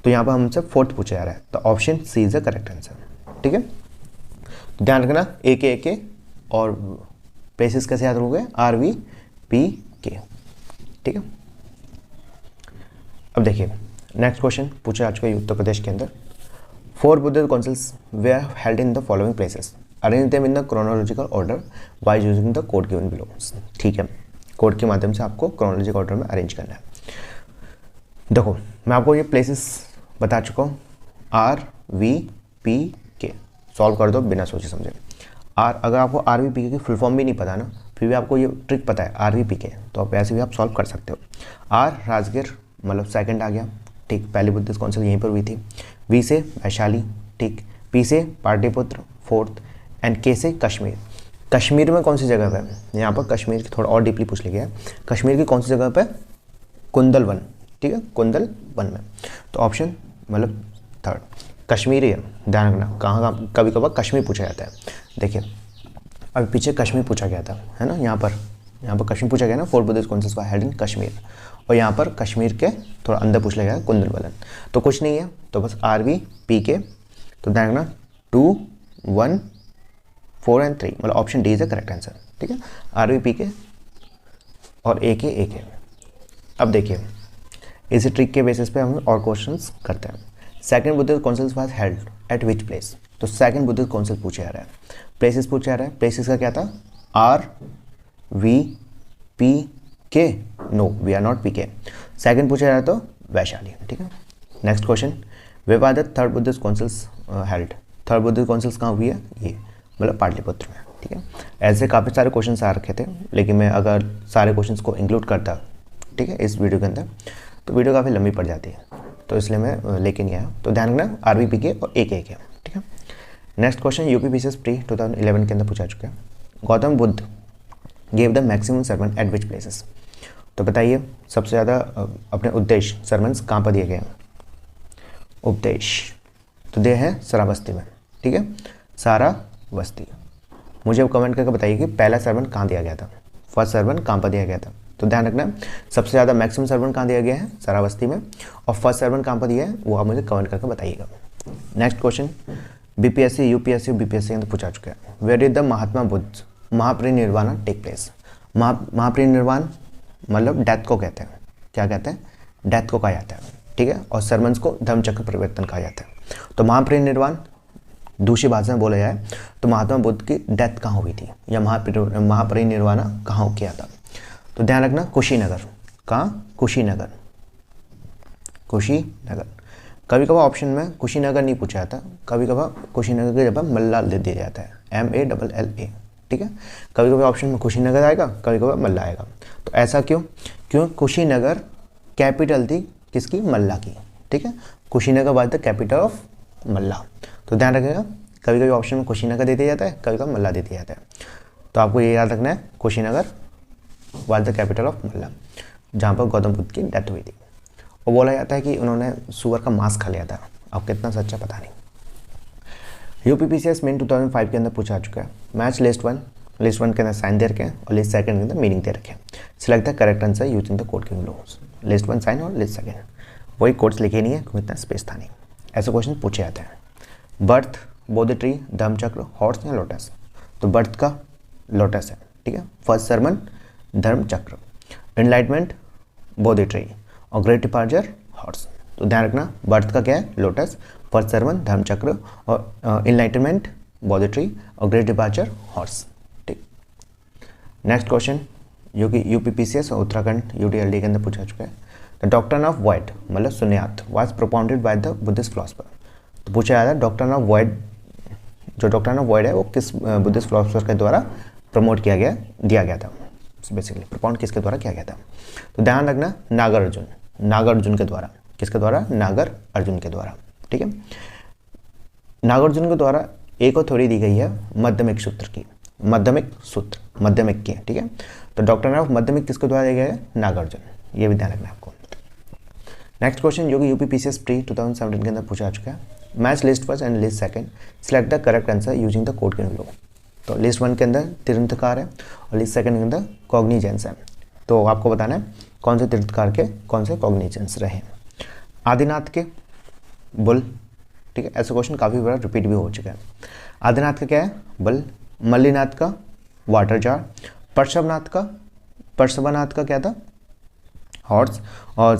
तो यहाँ पर हमसे फोर्थ पूछा जा रहा है, तो option C is the correct answer, ठीक है। ध्यान रखना ए के और प्लेसेस कैसे याद रखोगे, आर वी पी के, ठीक है। अब देखिए नेक्स्ट क्वेश्चन पूछा जा चुका है उत्तर प्रदेश के अंदर। Four Buddhist councils where held in the following places, arrange them in the chronological order by using the code given below. ठीक है, कोड के माध्यम से आपको क्रोनोलॉजिकल ऑर्डर में अरेंज करना है। देखो मैं आपको ये प्लेसेस बता चुका हूँ, आर वी पी के, सॉल्व कर दो बिना सोचे समझे। अगर आपको आर वी पी के की फुल फॉर्म भी नहीं पता ना, फिर भी आपको ये ट्रिक पता है आर वी पी के, तो आप ऐसे भी आप सॉल्व कर सकते हो। आर राजगीर मतलब सेकंड आ गया, ठीक, पहली बुद्धिस्ट काउंसिल यहीं पर हुई थी। वी से वैशाली, ठीक, पी से पाटलिपुत्र फोर्थ, एंड के से कश्मीर। कश्मीर में कौन सी जगह पे, यहाँ पर कश्मीर की थोड़ा और डीपली पूछ लिया है, कश्मीर की कौन सी जगह पे, कुंदलवन, ठीक है, कुंदलवन में। तो ऑप्शन मतलब थर्ड कश्मीर है, ध्यान रखना, कहाँ कभी कभार कश्मीर पूछा जाता है। देखिए अभी पीछे कश्मीर पूछा गया था, है ना, यहाँ पर कश्मीर पूछा गया ना, 4 Buddhist councils were held in Kashmir, और यहाँ पर कश्मीर के थोड़ा अंदर पूछ लिया गया कुंदनवलन। तो कुछ नहीं है, तो बस RV PK, तो ध्यान रखना 2, 1, 4 एंड 3, मतलब option D is the correct answer. ठीक है, RV PK और AK। अब देखिए इसी ट्रिक के बेसिस पे हम और क्वेश्चंस करते हैं। Second Buddhist council was held at which place, तो सेकंड बुद्धिस्ट काउंसिल पूछा जा रहा है, प्लेसेस पूछा जा रहा है। प्लेसेस का क्या था, RVPK, no we are not PK, second पूछा जा रहा है तो वैशाली। ठीक है, next question, where are the third Buddhist councils held, third Buddhist councils कहाँ हुई है, ये मतलब पाटलिपुत्र में। ठीक है, ऐसे काफ़ी सारे क्वेश्चन आ रखे थे, लेकिन मैं अगर सारे क्वेश्चंस को इंक्लूड करता, ठीक है, इस वीडियो के अंदर, तो वीडियो काफ़ी लंबी पड़ जाती है, तो इसलिए मैं लेके नहीं आया। तो ध्यान रखना RV PK और AK। ठीक है, नेक्स्ट क्वेश्चन UPPCS प्री 2011 के अंदर पूछा चुका है। Gautam Buddha gave the maximum sermon at which places, तो बताइए सबसे ज़्यादा अपने उपदेश सरमन्स कहाँ पर दिए गए हैं, उपदेश तो दिए हैं श्रावस्ती में। ठीक है, श्रावस्ती। मुझे अब कमेंट करके बताइए कि पहला सरमन कहाँ दिया गया था, फर्स्ट सरमन कहाँ पर दिया गया था। तो ध्यान रखना सबसे ज़्यादा मैक्सिमम सरमन कहाँ दिया गया है, श्रावस्ती में, और फर्स्ट सरमन कहाँ पर दिया है वो आप मुझे कमेंट करके बताइएगा। नेक्स्ट क्वेश्चन BPSC UPSC और BPSC के अंदर पूछा चुका है। Where did the Mahatma Buddha Mahaparinirvana take place, Mahaparinirvana मतलब डेथ को कहते हैं, क्या कहते हैं, डेथ को कहा जाता है। ठीक है, और सरमन्स को धर्मचक्र परिवर्तन कहा जाता है। तो महापरिनिर्वाण दूसरी भाषा में बोला जाए तो महात्मा बुद्ध की डेथ कहाँ हुई थी, या महापरिनिर्वाण कहाँ किया था। तो ध्यान रखना कुशीनगर, कहाँ, कुशीनगर। कभी कभार ऑप्शन में कुशीनगर नहीं पूछा जाता, कभी कभार कुशीनगर के जगह मल्ला दे दिया जाता है, MALLA। ठीक है, कभी कभी ऑप्शन में कुशीनगर आएगा, कभी कभार मल्ला आएगा। तो ऐसा क्यों, कुशीनगर कैपिटल थी किसकी, मल्ला की। ठीक है, Kushinagar was the capital of Malla. तो ध्यान रखिएगा कभी कभी ऑप्शन में कुशीनगर दे दिया जाता है, कभी कभी मल्ला दे दिया जाता है। तो आपको ये याद रखना है, Kushinagar was the capital of Malla, जहाँ पर गौतम बुद्ध की डेथ हुई थी। और बोला जाता है कि उन्होंने सुअर का मांस खा लिया था, अब कितना सच्चा पता नहीं। UPPCS मेन 2005 के अंदर पूछा चुका है। मैच लिस्ट वन के अंदर साइन दे रखे हैं और लिस्ट सेकंड के अंदर मीनिंग दे रखे हैं। Select the correct answer using the code given below. List 1 साइन और लिस्ट सेकंड, वही कोड्स लिखे नहीं है क्योंकि इतना स्पेस था नहीं। ऐसे क्वेश्चन पूछे जाते हैं। बर्थ, बोधि ट्री, धर्मचक्र, हॉर्स या लोटस। तो बर्थ का लोटस है। ठीक है, फर्स्ट सरमन धर्मचक्र, एनलाइटमेंट बोधि ट्री और ग्रेट डिपार्चर हॉर्स। तो ध्यान रखना बर्थ का क्या है, लोटस, फर्स्ट सरमन धर्मचक्र और एनलाइटमेंट बोधि ट्री और ग्रेट डिपार्चर हॉर्स। ठीक, नेक्स्ट क्वेश्चन जो कि UPPCS और उत्तराखंड UTLD के अंदर पूछा चुका है। द डॉक्ट्रिन ऑफ वॉइड मतलब Shunyata was propounded by the Buddhist philosopher. तो पूछा जाता है डॉक्ट्रिन ऑफ वॉइड, जो डॉक्ट्रिन ऑफ वॉइड है वो किस बुद्धिस्ट फिलोसफर के द्वारा प्रमोट किया गया, दिया गया था, बेसिकली प्रोपाउंड किसके द्वारा किया गया था। तो ध्यान रखना नागार्जुन के द्वारा, किसके द्वारा, नागार्जुन के द्वारा। ठीक है, नागार्जुन के द्वारा एक और थ्योरी दी गई है माध्यमिक सूत्र की, माध्यमिक की। ठीक है, तो डॉक्ट्रिन ऑफ माध्यमिक किसके द्वारा दिया गया है, नागार्जुन, ये भी ध्यान रखना आपको। नेक्स्ट क्वेश्चन जो कि UPPCS प्री 2017 के अंदर पूछा चुका है। Match list first and list second, select the correct answer using the code given below. तो लिस्ट 1 के अंदर तीर्थकार है और लिस्ट सेकंड के अंदर कॉग्निजेंस है। तो आपको बताना है कौन से तीर्थकार के कौन से कॉग्निजेंस रहे। आदिनाथ के बुल, ठीक है, ऐसा क्वेश्चन काफ़ी बार रिपीट भी हो चुका है। आदिनाथ का क्या है, बुल, मल्लीनाथ का वाटर जार, पार्श्वनाथ का क्या था, हॉर्स, और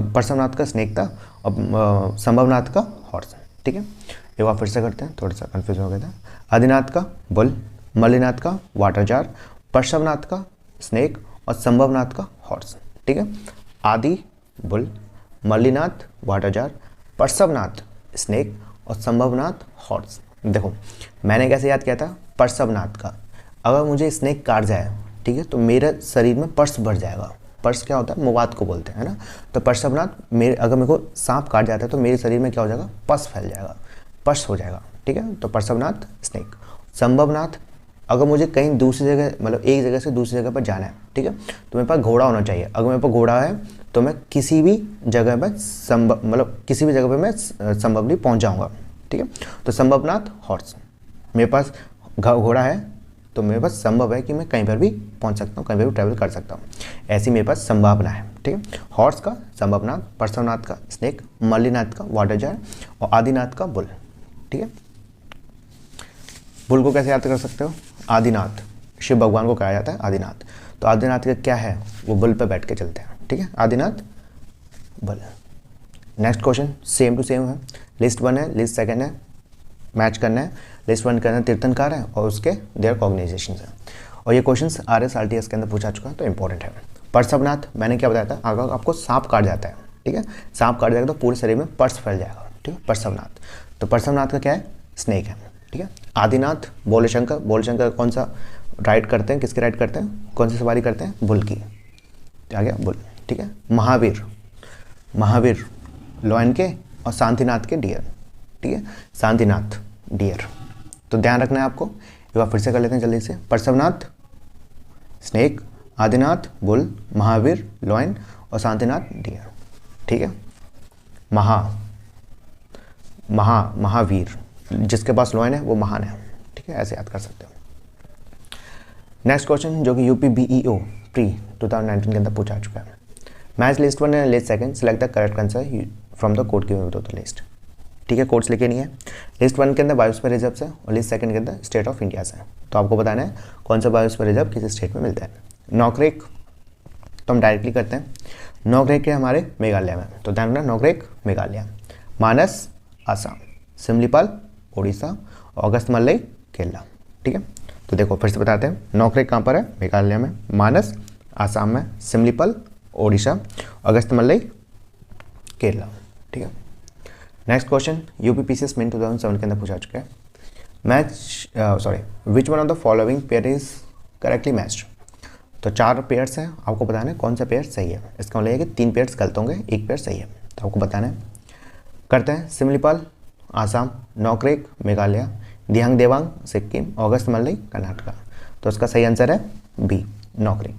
पार्श्वनाथ का स्नेक था और संभवनाथ का हॉर्स। ठीक है, एक बार फिर से करते हैं, थोड़ा सा कंफ्यूजन हो गया था। आदिनाथ का बुल, मल्लीनाथ का वाटर जार, पार्श्वनाथ का स्नेक और संभवनाथ का हॉर्स। ठीक है, आदि bull, Mallinath water jar, Parshvanath snake और संभवनाथ हॉर्स। देखो मैंने कैसे याद किया था, पार्श्वनाथ का, अगर मुझे स्नेक काट जाए, ठीक है, तो मेरे शरीर में पर्स बढ़ जाएगा। पर्स क्या होता है, मुवात को बोलते हैं, है ना। तो पार्श्वनाथ अगर मेरे को सांप काट जाता है तो मेरे शरीर में क्या हो जाएगा, पस फैल जाएगा, पस हो जाएगा। ठीक है, तो पार्श्वनाथ स्नेक। संभवनाथ, अगर मुझे कहीं दूसरी जगह मतलब एक जगह से दूसरी जगह पर जाना है, ठीक है, तो मेरे पास घोड़ा होना चाहिए। अगर मेरे पास घोड़ा है तो मैं किसी भी जगह पर किसी भी जगह पर मैं संभवली पहुंच जाऊंगा। ठीक है, तो संभवनाथ हॉर्स, मेरे पास घोड़ा है तो मेरे पास संभव है कि मैं कहीं पर भी पहुंच सकता हूँ, कहीं पर भी ट्रैवल कर सकता हूँ, ऐसी मेरे पास संभावना है। ठीक है, हॉर्स का संभवनाथ, पार्श्वनाथ का स्नेक, मल्लीनाथ का वाटर जार और आदिनाथ का बुल। ठीक है, बुल को कैसे याद कर सकते हो? आदिनाथ, शिव भगवान को कहा जाता है आदिनाथ। तो आदिनाथ का क्या है? वो बुल पे बैठ के चलते हैं। ठीक है, Adinath bull. Next question same to same है, लिस्ट 1 है, लिस्ट 2 है, मैच करना है। लिस्ट 1 के अंदर तीर्थंकार है और उसके देयर कॉग्निजेशन है, और ये क्वेश्चन RS RTS के अंदर पूछा चुका है, तो इंपॉर्टेंट है। पार्श्वनाथ मैंने क्या बताया था, अगर आपको सांप काट जाता है, ठीक है, सांप काट जाएगा तो पूरे शरीर में पर्स फैल जाएगा। ठीक है, पार्श्वनाथ। तो पार्श्वनाथ का क्या है? स्नेक है। ठीक है, आदिनाथ बोले शंकर, बोले शंकर कौन सा राइड करते हैं, किसकी राइड करते हैं, कौन सी सवारी करते हैं? बुल की। आ गया बुल। ठीक है, महावीर, महावीर लॉयन के और शांतिनाथ के डियर। ठीक है, शांतिनाथ डियर। तो ध्यान रखना है आपको, एक बार फिर से कर लेते हैं जल्दी से। Parshvanath snake, Adinath bull, Mahavir lion और शांतिनाथ डियर। ठीक है, महावीर, जिसके पास लॉयन है वो महान है। ठीक है, ऐसे याद कर सकते हो। नेक्स्ट क्वेश्चन जो कि UPBEO प्री 2019 के अंदर पूछा चुका है। Match list 1 and list 2, select the correct answer from the code given with the list. ठीक है, कोड्स लिखे नहीं है। लिस्ट 1 के अंदर बायोस्फीयर रिजर्व है और लिस्ट 2 के अंदर स्टेट ऑफ इंडिया है। तो आपको बताना है कौन सा बायोस्फीयर रिजर्व किस स्टेट में मिलता है। नॉकरेक तो हम डायरेक्टली करते हैं, नॉकरेक है हमारे मेघालय में, तो ध्यान रखना नॉकरेक मेघालय। मानस आसाम, सिमलीपाल उड़ीसा और अगस्तमलई केरला। ठीक है, तो देखो फिर से बताते हैं, नॉकरेक कहाँ पर है? मेघालय में, मानस आसाम में, सिमलीपाल उड़ीसा, अगस्तमलई केरला। ठीक है, नेक्स्ट क्वेश्चन UPPCS मेन 2007 के अंदर पूछा चुका है। Which one of the following pair is correctly matched. तो 4 पेयर्स हैं, आपको बताना है कौन सा पेयर सही है। इसका मतलब है कि 3 पेयर्स गलत होंगे, 1 पेयर सही है, तो आपको बताना है। करते हैं, सिमलीपाल आसाम, नॉकरेक मेघालय, दिहांग देवांग सिक्किम, अगस्तमलई कर्नाटका। तो इसका सही आंसर है B नॉकरेक।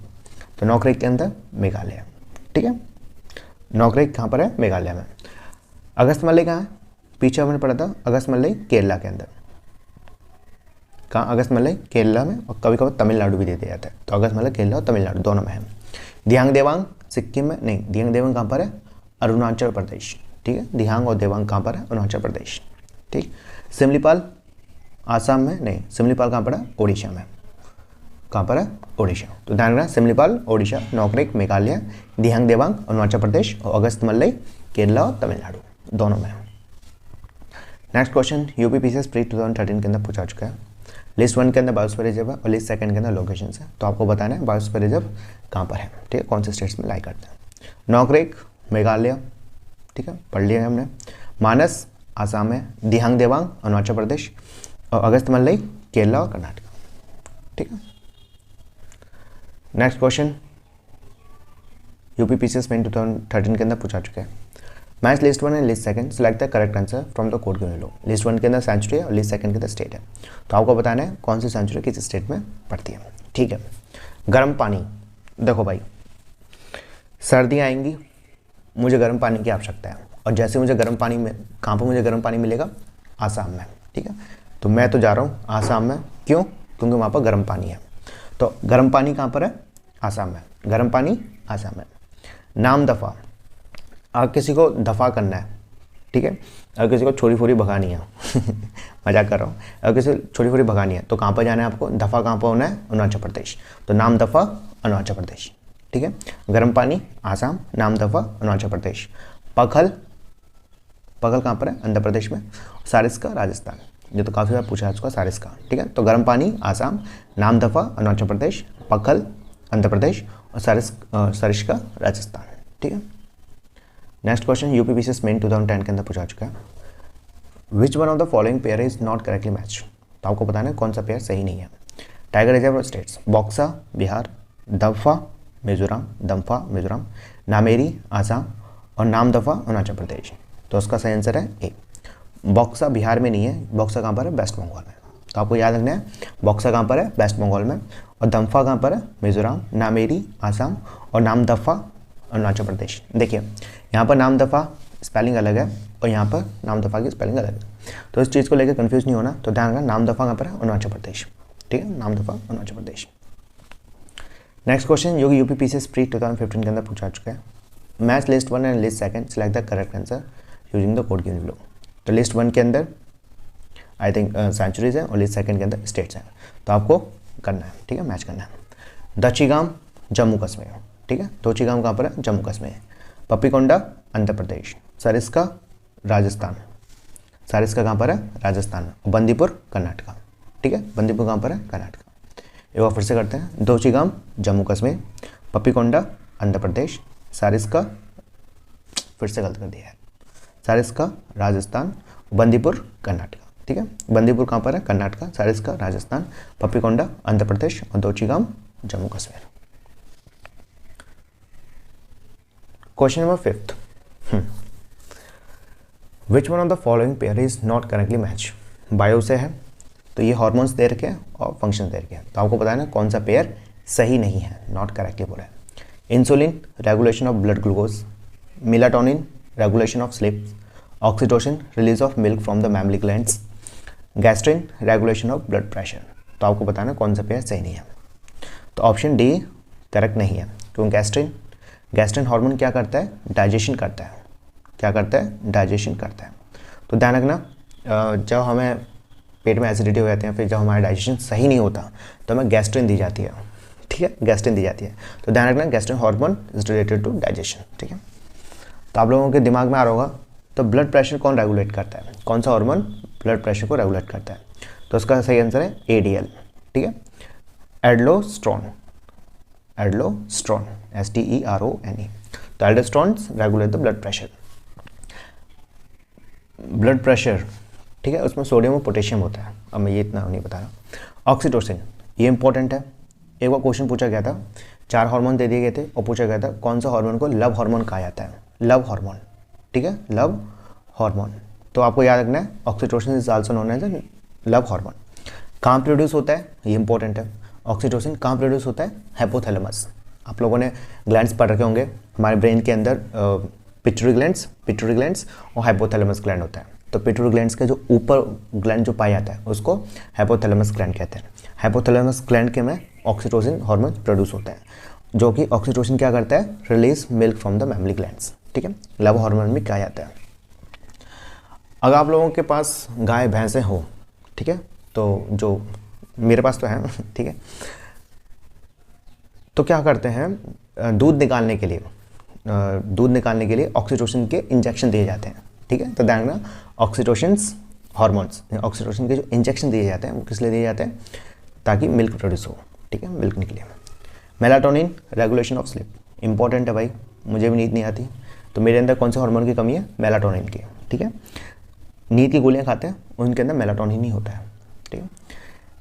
तो नॉकरेक के अंदर मेघालय। ठीक है, नॉकरेक कहाँ पर है? मेघालय में। अगस्तमलई कहाँ है? पीछे हमने पढ़ा था अगस्तमलई केरला के अंदर। कहाँ? अगस्तमलई केरला में, और कभी कभी तमिलनाडु भी दे दिया जाता है। तो अगस्तमलई केरला और तमिलनाडु दोनों में है। दिहांग देवांग सिक्किम में नहीं, दिहांग देवांग कहाँ पर है? अरुणाचल प्रदेश। ठीक है, दिहांग और देवांग कहाँ पर है? अरुणाचल प्रदेश। ठीक, सिमलीपाल आसाम में नहीं, सिमलीपाल कहाँ पर है? ओडिशा में। कहाँ पर है? ओडिशा। तो ध्यान रखना, सिमलीपाल ओडिशा, नॉकरेक मेघालय, दिहांग देवांग अरुणाचल प्रदेश और अगस्तमलई केरला और तमिलनाडु दोनों में। नेक्स्ट क्वेश्चन UPPCS प्री 2013 के अंदर पूछा चुका है। लिस्ट 1 के अंदर बायोस्फीयर रिजर्व है और लिस्ट 2 के अंदर लोकेशन है। तो आपको बताना है बायोस्फीयर रिजर्व कहाँ पर है। ठीक है, कौन से स्टेट्स में लाई करते हैं। नॉकरेक मेघालय, ठीक है, पढ़ लिया है हमने। मानस आसाम में, दिहांग देवांग अरुणाचल प्रदेश और अगस्तमलई केरला और कर्नाटका। ठीक है, नेक्स्ट क्वेश्चन UPPCS मेन 2013 के अंदर पूछा चुका है। Match list 1 and list 2, select the correct answer from the code given below. List 1 के अंदर सेंचुरी है और लिस्ट 2 के अंदर स्टेट है। तो आपको बताना है कौन सी सेंचुरी किस स्टेट में पड़ती है। ठीक है, गर्म पानी, देखो भाई सर्दियाँ आएंगी, मुझे गर्म पानी की आवश्यकता है, और जैसे मुझे गर्म पानी में, कहाँ पर मुझे गर्म पानी मिलेगा? आसाम में। ठीक है, तो मैं तो जा रहा हूँ आसाम में, क्यों? क्योंकि वहाँ पर गर्म पानी है। तो गर्म पानी कहाँ पर है? आसाम में। गर्म पानी आसाम में। नाम दफ़ा, अगर किसी को दफ़ा करना है, ठीक है, अगर किसी को छोरी फोरी भगानी है मजाक कर रहा हूँ, अगर किसी को छोरी फोरी भगानी है तो कहाँ पर जाना है आपको? दफ़ा कहाँ पर होना है? अरुणाचल प्रदेश। तो नाम दफ़ा अरुणाचल प्रदेश। ठीक है, गर्म पानी आसाम, नाम दफ़ा अरुणाचल प्रदेश। पखल, पखल कहाँ पर है? आंध्र प्रदेश में। सारिस्का राजस्थान, ये तो काफ़ी बार पूछा है उसका सारिस्का। ठीक है, तो गर्म पानी आसाम, नाम दफ़ा अरुणाचल प्रदेश, पखल आंध्र प्रदेश और सारिस्का राजस्थान। ठीक है, नेक्स्ट क्वेश्चन UPPCS मेन 2010 के अंदर पूछा चुका है। Which one of the following pair is not correctly match. तो आपको बताना है कौन सा पेयर सही नहीं है। Tiger reserve states, Buxa Bihar, Dampa Mizoram, Nameri Assam और नाम दफ़ा अरुणाचल प्रदेश। तो उसका सही आंसर है A। बॉक्सा बिहार में नहीं है, बॉक्सा कहाँ पर है? वेस्ट बंगाल में। तो आपको याद रखना है बॉक्सा कहाँ पर है? वेस्ट बंगाल में। और दम्फा कहाँ पर है? मिजोरम, नामेरी आसाम और नाम दफ़ा अरुणाचल प्रदेश। देखिए यहाँ पर नाम दफ़ा स्पेलिंग अलग है और यहाँ पर नाम दफ़ा की स्पेलिंग अलग है। तो इस चीज़ को लेकर कंफ्यूज नहीं होना। तो ध्यान रखना, नामदफा कहाँ पर है? अरुणाचल प्रदेश। ठीक है, नामदफा अरुणाचल प्रदेश। नेक्स्ट क्वेश्चन जो कि यूपी पीसीएस प्री 2015 के अंदर पूछा चुका है, match list 1 and list 2, select the correct answer using the code given below. तो लिस्ट 1 के अंदर आई थिंक सेंचुरीज है और लिस्ट 2 के अंदर स्टेट्स हैं, तो आपको करना है। ठीक है, मैच करना है। दचीगाम जम्मू कश्मीर। ठीक है, दचीगाम कहाँ पर है? जम्मू कश्मीर। पप्पीकोंडा आंध्र प्रदेश। सरिस्का राजस्थान। सरिस्का कहाँ पर है? राजस्थान। बंदीपुर कर्नाटका। ठीक है, बंदीपुर कहाँ पर है? कर्नाटका। एक बार फिर से करते हैं, दोचीगाम जम्मू कश्मीर, पप्पीकोंडा आंध्र प्रदेश, सारिस्का, फिर से गलत कर दिया है, सारिस्का राजस्थान, बंदीपुर कर्नाटका। ठीक है, बंदीपुर कहाँ पर है? कर्नाटका, सारिस्का राजस्थान, पप्पीकोंडा आंध्र प्रदेश और Dachigam Jammu Kashmir. Question number 5, which one of the following pair is not correctly match? बायो से है, तो ये हार्मोन्स दे रखे हैं और फंक्शंस दे रखे हैं, तो आपको पता है ना कौन सा पेयर सही नहीं है, नॉट करेक्टली बोला है। Insulin regulation of blood glucose, melatonin regulation of sleep, oxytocin release of milk from the memory glands, gastrin regulation of blood pressure. तो आपको बताना कौन सा पेयर सही नहीं है। तो ऑप्शन डी करेक्ट नहीं है, क्योंकि गैस्ट्रिन हार्मोन क्या करता है? डाइजेशन करता है। क्या करता है? डाइजेशन करता है। तो ध्यान रखना, जब हमें पेट में एसिडिटी हो जाती है, फिर जब हमारा डाइजेशन सही नहीं होता तो हमें गैस्ट्रिन दी जाती है। ठीक है, गैस्ट्रिन दी जाती है। तो ध्यान रखना, gastrin hormone is related to digestion. ठीक है, तो आप लोगों के दिमाग में आ रहा होगा, तो ब्लड प्रेशर कौन रेगुलेट करता है? कौन सा हार्मोन ब्लड प्रेशर को रेगुलेट करता है? तो उसका सही आंसर है एडीएल। ठीक है, एल्डोस्टेरोन, एल्डोस्टेरोन, STERONE। तो aldosterone regulate the blood pressure. Blood pressure, ठीक है, उसमें सोडियम और पोटेशियम होता है। अब मैं ये इतना नहीं बता रहा। ऑक्सीटोसिन, ये इंपॉर्टेंट है। एक बार क्वेश्चन पूछा गया था, 4 हार्मोन दे दिए गए थे और पूछा गया था कौन सा हार्मोन को लव हार्मोन कहा जाता है? Love hormone. ठीक है, लव हार्मोन। तो आपको याद रखना है, oxytocin is also known as love hormone. कहाँ प्रोड्यूस होता है? ये इंपॉर्टेंट है। ऑक्सीटोसिन कहाँ प्रोड्यूस होता है? हाइपोथैलेमस। आप लोगों ने ग्लैंड्स पढ़ रखे होंगे, हमारे ब्रेन के अंदर पिट्यूटरी ग्लैंड्स और हाइपोथैलेमस ग्लैंड होता है। तो पिट्यूटरी ग्लैंड्स के जो ऊपर ग्लैंड जो पाया जाता है उसको हाइपोथैलेमस ग्लैंड कहते हैं। हाइपोथैलेमस ग्लैंड के में ऑक्सीटोसिन हार्मोन प्रोड्यूस होता है, जो कि ऑक्सीटोसिन क्या करता है? Release milk from the memory glands. ठीक है, लव हार्मोन भी कहा जाता है। अगर आप लोगों के पास गाय भैंसें हो, ठीक है, तो जो मेरे पास तो है, ठीक है, तो क्या करते हैं, दूध निकालने के लिए ऑक्सीटोसिन के इंजेक्शन दिए जाते हैं। ठीक है, तो ध्यान रखना, ऑक्सीटोसिन्स हार्मोन्स, ऑक्सीटोसिन के जो इंजेक्शन दिए जाते हैं वो किस लिए दिए जाते हैं? ताकि मिल्क प्रोड्यूस हो। ठीक है, मिल्क निकले। Melatonin regulation of sleep, important है भाई, मुझे भी नींद नहीं आती, तो मेरे अंदर कौन से हार्मोन की कमी है? मेलाटोनिन की। ठीक है, नींद की गोलियां खाते हैं उनके अंदर मेलाटोनिन ही होता है। ठीक है,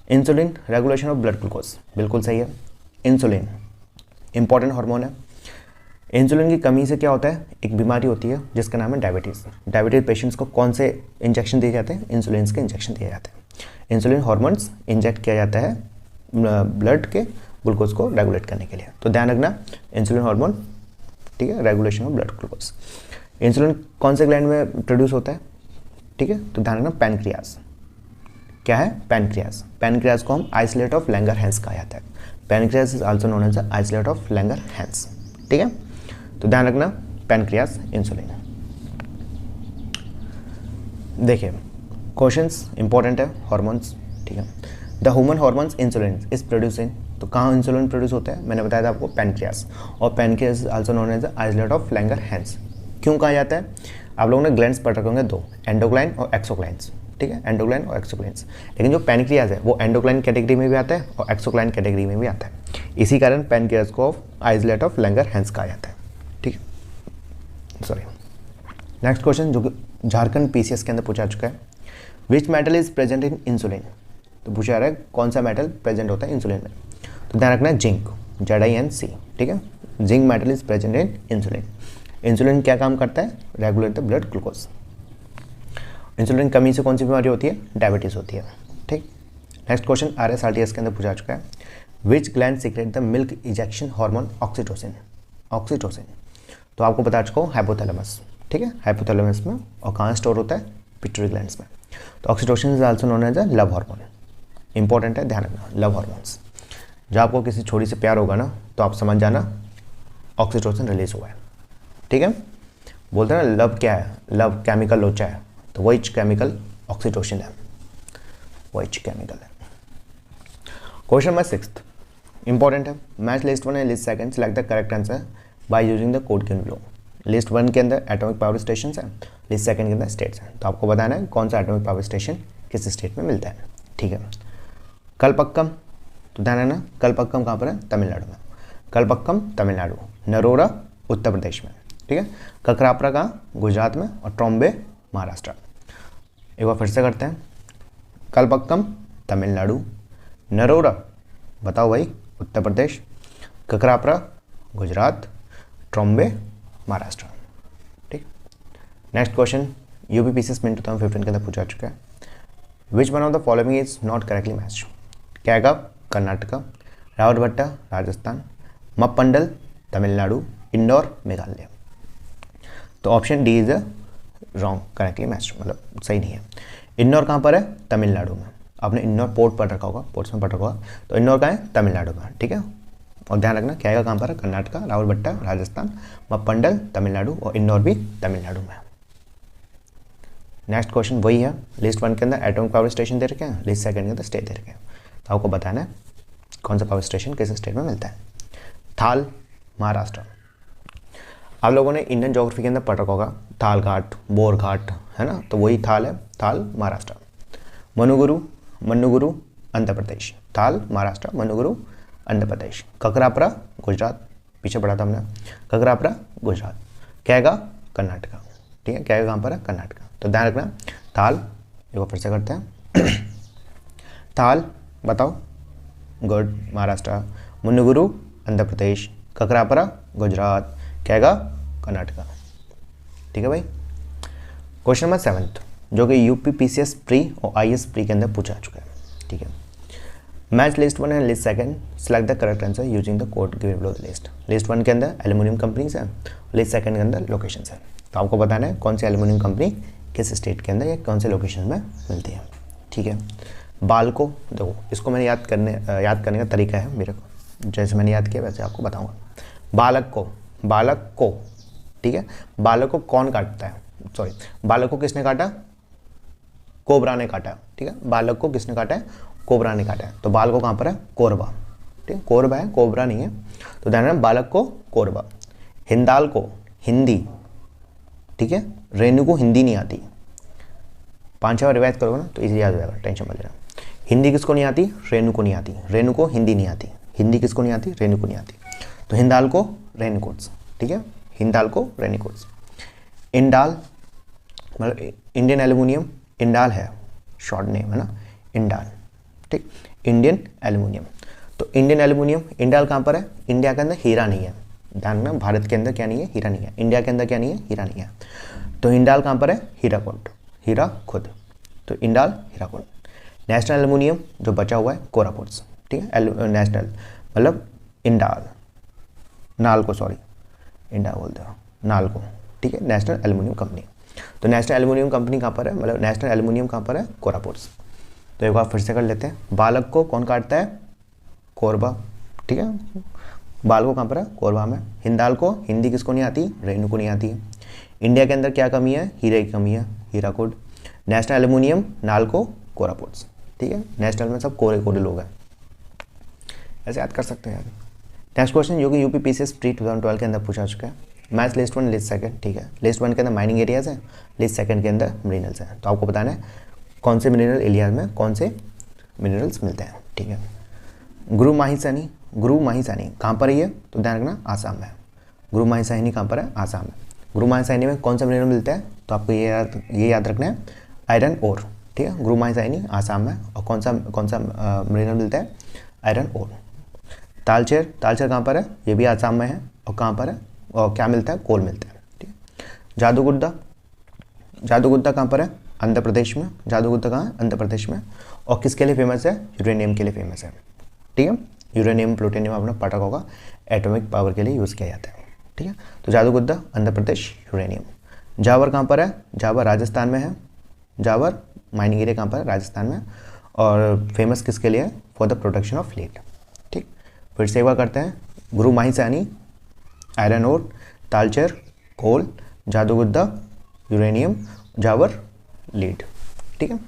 insulin regulation of blood glucose, बिल्कुल सही है। इंसुलिन इंपॉर्टेंट हार्मोन है। इंसुलिन की कमी से क्या होता है? एक बीमारी होती है जिसका नाम है डायबिटीज़। डायबिटीज पेशेंट्स को कौन से इंजेक्शन दिए जाते हैं? इंसुलिन के इंजेक्शन दिए जाते हैं। इंसुलिन हार्मोन्स इंजेक्ट किया जाता है ब्लड के ग्लूकोज को रेगुलेट करने के लिए। तो ध्यान रखना, इंसुलिन हार्मोन, ठीक है, regulation of blood glucose. Insulin कौन से ग्लैंड में प्रोड्यूस होता है? ठीक है, तो ध्यान रखना, पैनक्रियाज। क्या है? पैनक्रियाज। पैनक्रियाज को हम आइसोलेट ऑफ लैंगरहैंस कहा जाता है। Pancreas is also known as isolate of Langerhans. ठीक है, तो ध्यान रखना, पैनक्रियाज, इंसुलिन। देखिए क्वेश्चंस इंपॉर्टेंट है, हार्मोन्स। ठीक है, the human hormones insulin is producing, तो कहाँ इंसुलिन प्रोड्यूस होता है? मैंने बताया था आपको, पैनक्रियाज। और pancreas also known as isolate of Langerhans. क्यों कहा जाता है? आप लोगों ने ग्लैंड्स पढ़ रखे होंगे 2, एंडोक्राइन और एक्सोक्राइन्स। ठीक है, एंडोक्राइन और एक्सोक्राइन्स। लेकिन जो पैनक्रियाज है वो एंडोक्राइन कैटेगरी में भी आता है और एक्सोक्राइन कैटेगरी में भी आता है। इसी कारण पैनक्रियाज को आइसोलेट ऑफ लैंगरहैंस कहा जाता है। ठीक है, सॉरी। नेक्स्ट क्वेश्चन जो कि झारखंड पीसीएस के अंदर पूछा चुका है, which metal is present in insulin? तो पूछा रहा है कौन सा मेटल प्रेजेंट होता है इंसुलिन में? तो ध्यान रखना है, जिंक, ZINC। ठीक है, zinc metal is present in insulin. Insulin क्या काम करता है? Regulate the blood glucose. Insulin कमी से कौन सी बीमारी होती है? डायबिटीज होती है। ठीक, नेक्स्ट क्वेश्चन RSRTS के अंदर पूछा चुका है, विच gland secret the milk ejection hormone oxytocin? Oxytocin तो आपको बता चुका हूँ, हाइपोथैलेमस। ठीक है, हाइपोथैलेमस में, और कहाँ स्टोर होता है? पिट्यूटरी ग्लैंड्स में। तो oxytocin is also known as a love hormone. Important है, ध्यान रखना, लव हार्मोन्स। जब आपको किसी छोरी से प्यार होगा ना तो आप समझ जाना ऑक्सीटोसिन रिलीज हुआ है, ठीक है। बोलते हैं ना लव क्या है, लव केमिकल लोचा है, तो वही केमिकल ऑक्सीटोसिन है, वही केमिकल है। क्वेश्चन नंबर 6 इंपॉर्टेंट है। Match list 1 and list second, select the correct answer by using the code given below. List 1 के अंदर एटॉमिक पावर स्टेशन है, लिस्ट सेकंड के अंदर स्टेट्स हैं। तो आपको बताना है कौन सा एटॉमिक पावर स्टेशन किस स्टेट में मिलता है, ठीक है। कलपक्कम, तो ध्यान रखना कलपक्कम कहाँ पर है, तमिलनाडु में। कलपक्कम तमिलनाडु, नरोरा उत्तर प्रदेश में, ठीक है। ककरापरा कहाँ, गुजरात में, और ट्रॉम्बे महाराष्ट्र। एक बार फिर से करते हैं, कलपक्कम तमिलनाडु, नरोरा बताओ भाई उत्तर प्रदेश, ककरापरा गुजरात, ट्रॉम्बे महाराष्ट्र, ठीक। नेक्स्ट क्वेश्चन यूपीपीसीएस में 2015 के अंदर पूछा चुका है। Which one of the following is not correctly match. Kaiga Karnataka, Rawatbhata Rajasthan, Muppandal Tamil Nadu, Indore Meghalaya. तो option D is a wrong, correctly match, मतलब सही नहीं है। इंदौर कहाँ पर है, तमिलनाडु में। आपने इंदौर पोर्ट पढ़ रखा होगा, पोर्ट्स में पढ़ रखा होगा, तो इंदौर कहाँ है, तमिलनाडु में, ठीक है। और ध्यान रखना कैगा कहाँ पर है, कर्नाटका, रावतभट्टा राजस्थान, मप्पंडल तमिलनाडु, और इंदौर भी तमिलनाडु में। नेक्स्ट क्वेश्चन वही है, लिस्ट 1 के अंदर एटॉमिक पावर स्टेशन दे रखे हैं, लिस्ट सेकंड के अंदर स्टेट दे रखे हैं। तो आपको बताना है कौन सा पावर स्टेशन किस स्टेट में मिलता है। थाल महाराष्ट्र, आप लोगों ने इंडियन ज्योग्राफी के अंदर पढ़ रखा होगा, थाल घाट, बोर घाट, है ना, तो वही थाल है, थाल महाराष्ट्र। मन्नुगुरु आंध्र प्रदेश, थाल महाराष्ट्र, मन्नुगुरु आंध्र प्रदेश। ककरापरा गुजरात, पीछे पढ़ा था हमने, ककरापरा गुजरात। कैगा कर्नाटका, ठीक है, कैगा कहाँ पर है, कर्नाटका। तो ध्यान रखना थाल, एक बार फिर से करते हैं, थाल बताओ गुड महाराष्ट्र, मन्नुगुरु आंध्र प्रदेश, ककरापरा गुजरात, कैगा कर्नाटका, ठीक है भाई। क्वेश्चन नंबर 7 जो कि यूपीपीसीएस प्री और आईएएस प्री के अंदर पूछा चुका है, ठीक है। Match list 1 and list second, select the correct answer using the code given below the list. List 1 के अंदर एल्यूमिनियम कंपनीज है, लिस्ट सेकंड के अंदर लोकेशंस है। तो आपको बताना है कौन सी एल्यूमिनियम कंपनी किस स्टेट के अंदर या कौन से लोकेशन में मिलती है, ठीक है। बाल्को, देखो इसको मैंने याद करने का तरीका है मेरे को, जैसे मैंने याद किया वैसे आपको बताऊँगा। बालक को, ठीक है, बालक को कौन काटता है, सॉरी बालक को किसने काटा, कोबरा ने काटा, ठीक है। बालक को किसने काटा है, कोबरा ने काटा है। तो बाल को कहाँ पर है, कोरबा, ठीक है, कोरबा है, कोबरा नहीं है। तो ध्यान रखना बालक को कोरबा। हिंदाल को हिंदी, ठीक है, रेणु को हिंदी नहीं आती। 5-6 बार रिवाइज करोगे ना तो इजी याद हो जाएगा, टेंशन मत लेना। हिंदी किसको नहीं आती, रेणु को नहीं आती, रेणु को हिंदी नहीं आती, हिंदी किसको नहीं आती, रेणु को नहीं आती। तो हिंदाल को रेनकोट्स, ठीक है, हिंदाल को रेनकोट्स। इंडाल मतलब इंडियन एल्यूमिनियम, इंडाल है शॉर्ट नेम है ना, इंडाल, ठीक, इंडियन एल्यूमिनियम। तो इंडियन एल्यूमिनियम, इंडाल कहाँ पर है, इंडिया के अंदर हीरा नहीं है, ध्यान रखना भारत के अंदर क्या नहीं है, हीरा नहीं है। इंडिया के अंदर क्या नहीं है, हीरा नहीं है। तो इंडाल कहाँ पर है, हीराकुड, हीराकुद। तो इंडाल हीराकुड। नेशनल एल्यूमिनियम जो बचा हुआ है कोरापुट्स, ठीक है, नेशनल मतलब इंडाल, नालको, सॉरी इंडाल बोलते हो, नालको, ठीक है, नेशनल एल्यूमिनियम कंपनी। तो नेशनल एल्यूमिनियम कंपनी कहाँ पर है, मतलब नेशनल एल्यूमिनियम कहाँ पर है, कोरापुट्स। तो एक बार फिर से कर लेते हैं, बालक को कौन काटता है, कोरबा, ठीक है, बाल को कहाँ पर है, कोरबा में। हिंदाल को हिंदी किसको नहीं आती, रेणु को नहीं आती है। इंडिया के अंदर क्या कमी है, हीरे की कमी है, हीराकुड। नेशनल एल्यूमिनियम नालको कोरापुट्स, ठीक है, नेशनल में सब कोरे कोरे लोग हैं, ऐसे याद कर सकते हैं यार। नेक्स्ट क्वेश्चन जो कि यूपीपीसीएस प्री 2012 के अंदर पूछा चुका है। मैच लिस्ट 1 लिस्ट सेकंड, ठीक है, लिस्ट 1 के अंदर माइनिंग एरियाज है, लिस्ट सेकंड के अंदर मिनरल्स हैं। तो आपको बताना है कौन से मिनरल एरियाज में कौन से मिनरल्स मिलते हैं, ठीक है। गुरु माहिसानी कहाँ पर है, तो ध्यान रखना आसाम में। गुरु माहिसानी कहाँ पर है, आसाम में। गुरु माहिसानी में कौन सा मिनरल मिलता है, तो आपको ये याद रखना है, आयरन ओर, ठीक है। गुरु माहिसानी आसाम में, और कौन सा मिनरल मिलता है, आयरन ओर। तालचेर कहाँ पर है, ये भी आसाम में है, और कहाँ पर है, और क्या मिलता है, कोल मिलता है, ठीक है। जादूगुद्दा कहाँ पर है, आंध्र प्रदेश में। जादूगुद्दा कहाँ है, आंध्र प्रदेश में। और किसके लिए फेमस है, यूरेनियम के लिए फेमस है, ठीक है। यूरेनियम प्लूटोनियम आपने पढ़ा होगा, एटॉमिक पावर के लिए यूज़ किया जाता है, ठीक है। तो जादूगुद्दा आंध्र प्रदेश, यूरेनियम। जावर कहाँ पर है, जावर राजस्थान में है, जावर माइनिंग एरिया कहाँ पर है? राजस्थान में। और फेमस किसके लिए है? For the production of lead. ठीक, फिर से एक बार करते हैं। गुरु माहिसानी, आयरन ओर, तालचेर कोल, जादूगुद्दा यूरेनियम, जावर लीड। ठीक है।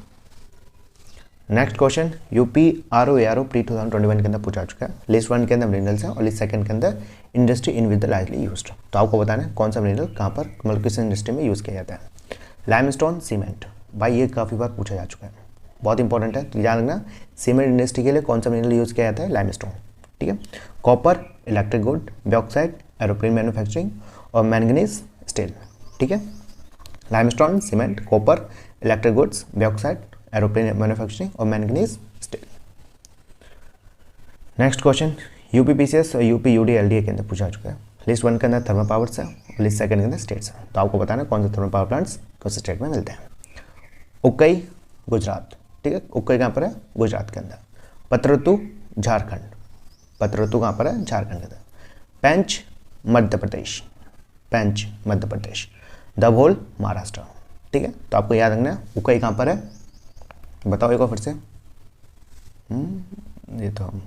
Next question UP ROARO pre 2021 के अंदर पूछा चुका है। लिस्ट 1 के अंदर मिनरल्स है और लिस्ट 2 के अंदर industry in with the lightly used. तो आपको बताना है कौन सा मिनरल कहाँ पर मतलब किस इंडस्ट्री में यूज़ किया जाता है। लाइमस्टोन, सीमेंट, भाई ये काफ़ी बार पूछा जा चुका है, बहुत इंपॉर्टेंट है, तो ध्यान रखना। सीमेंट इंडस्ट्री के लिए कौन सा मिनरल यूज़ किया जाता है? लाइमस्टोन। ठीक है। Copper, electric good, bauxite, aeroplane manufacturing और मैंगनीज स्टील। ठीक है। Limestone, cement, copper, electric goods, bauxite, aeroplane manufacturing और manganese steel. Next question UPPCS और UPUD-LDA के अंदर पूछा चुका है। लिस्ट 1 के अंदर थर्मल पावर्स है और लिस्ट 2 के अंदर स्टेट्स है। तो आपको बताना है कौन से थर्मल पावर प्लांट्स कौन से स्टेट में मिलते हैं। उक्कई, गुजरात। ठीक है। उक्कई कहाँ पर है? गुजरात के अंदर। पतरतु, झारखंड। पतरतु कहाँ पर है? झारखंड के अंदर। पेंच, मध्य प्रदेश। पेंच, मध्य प्रदेश। दभोल, महाराष्ट्र। ठीक है। तो आपको याद रखना है उक्कई कहाँ पर है, बताओ एक बार फिर से। ये तो हम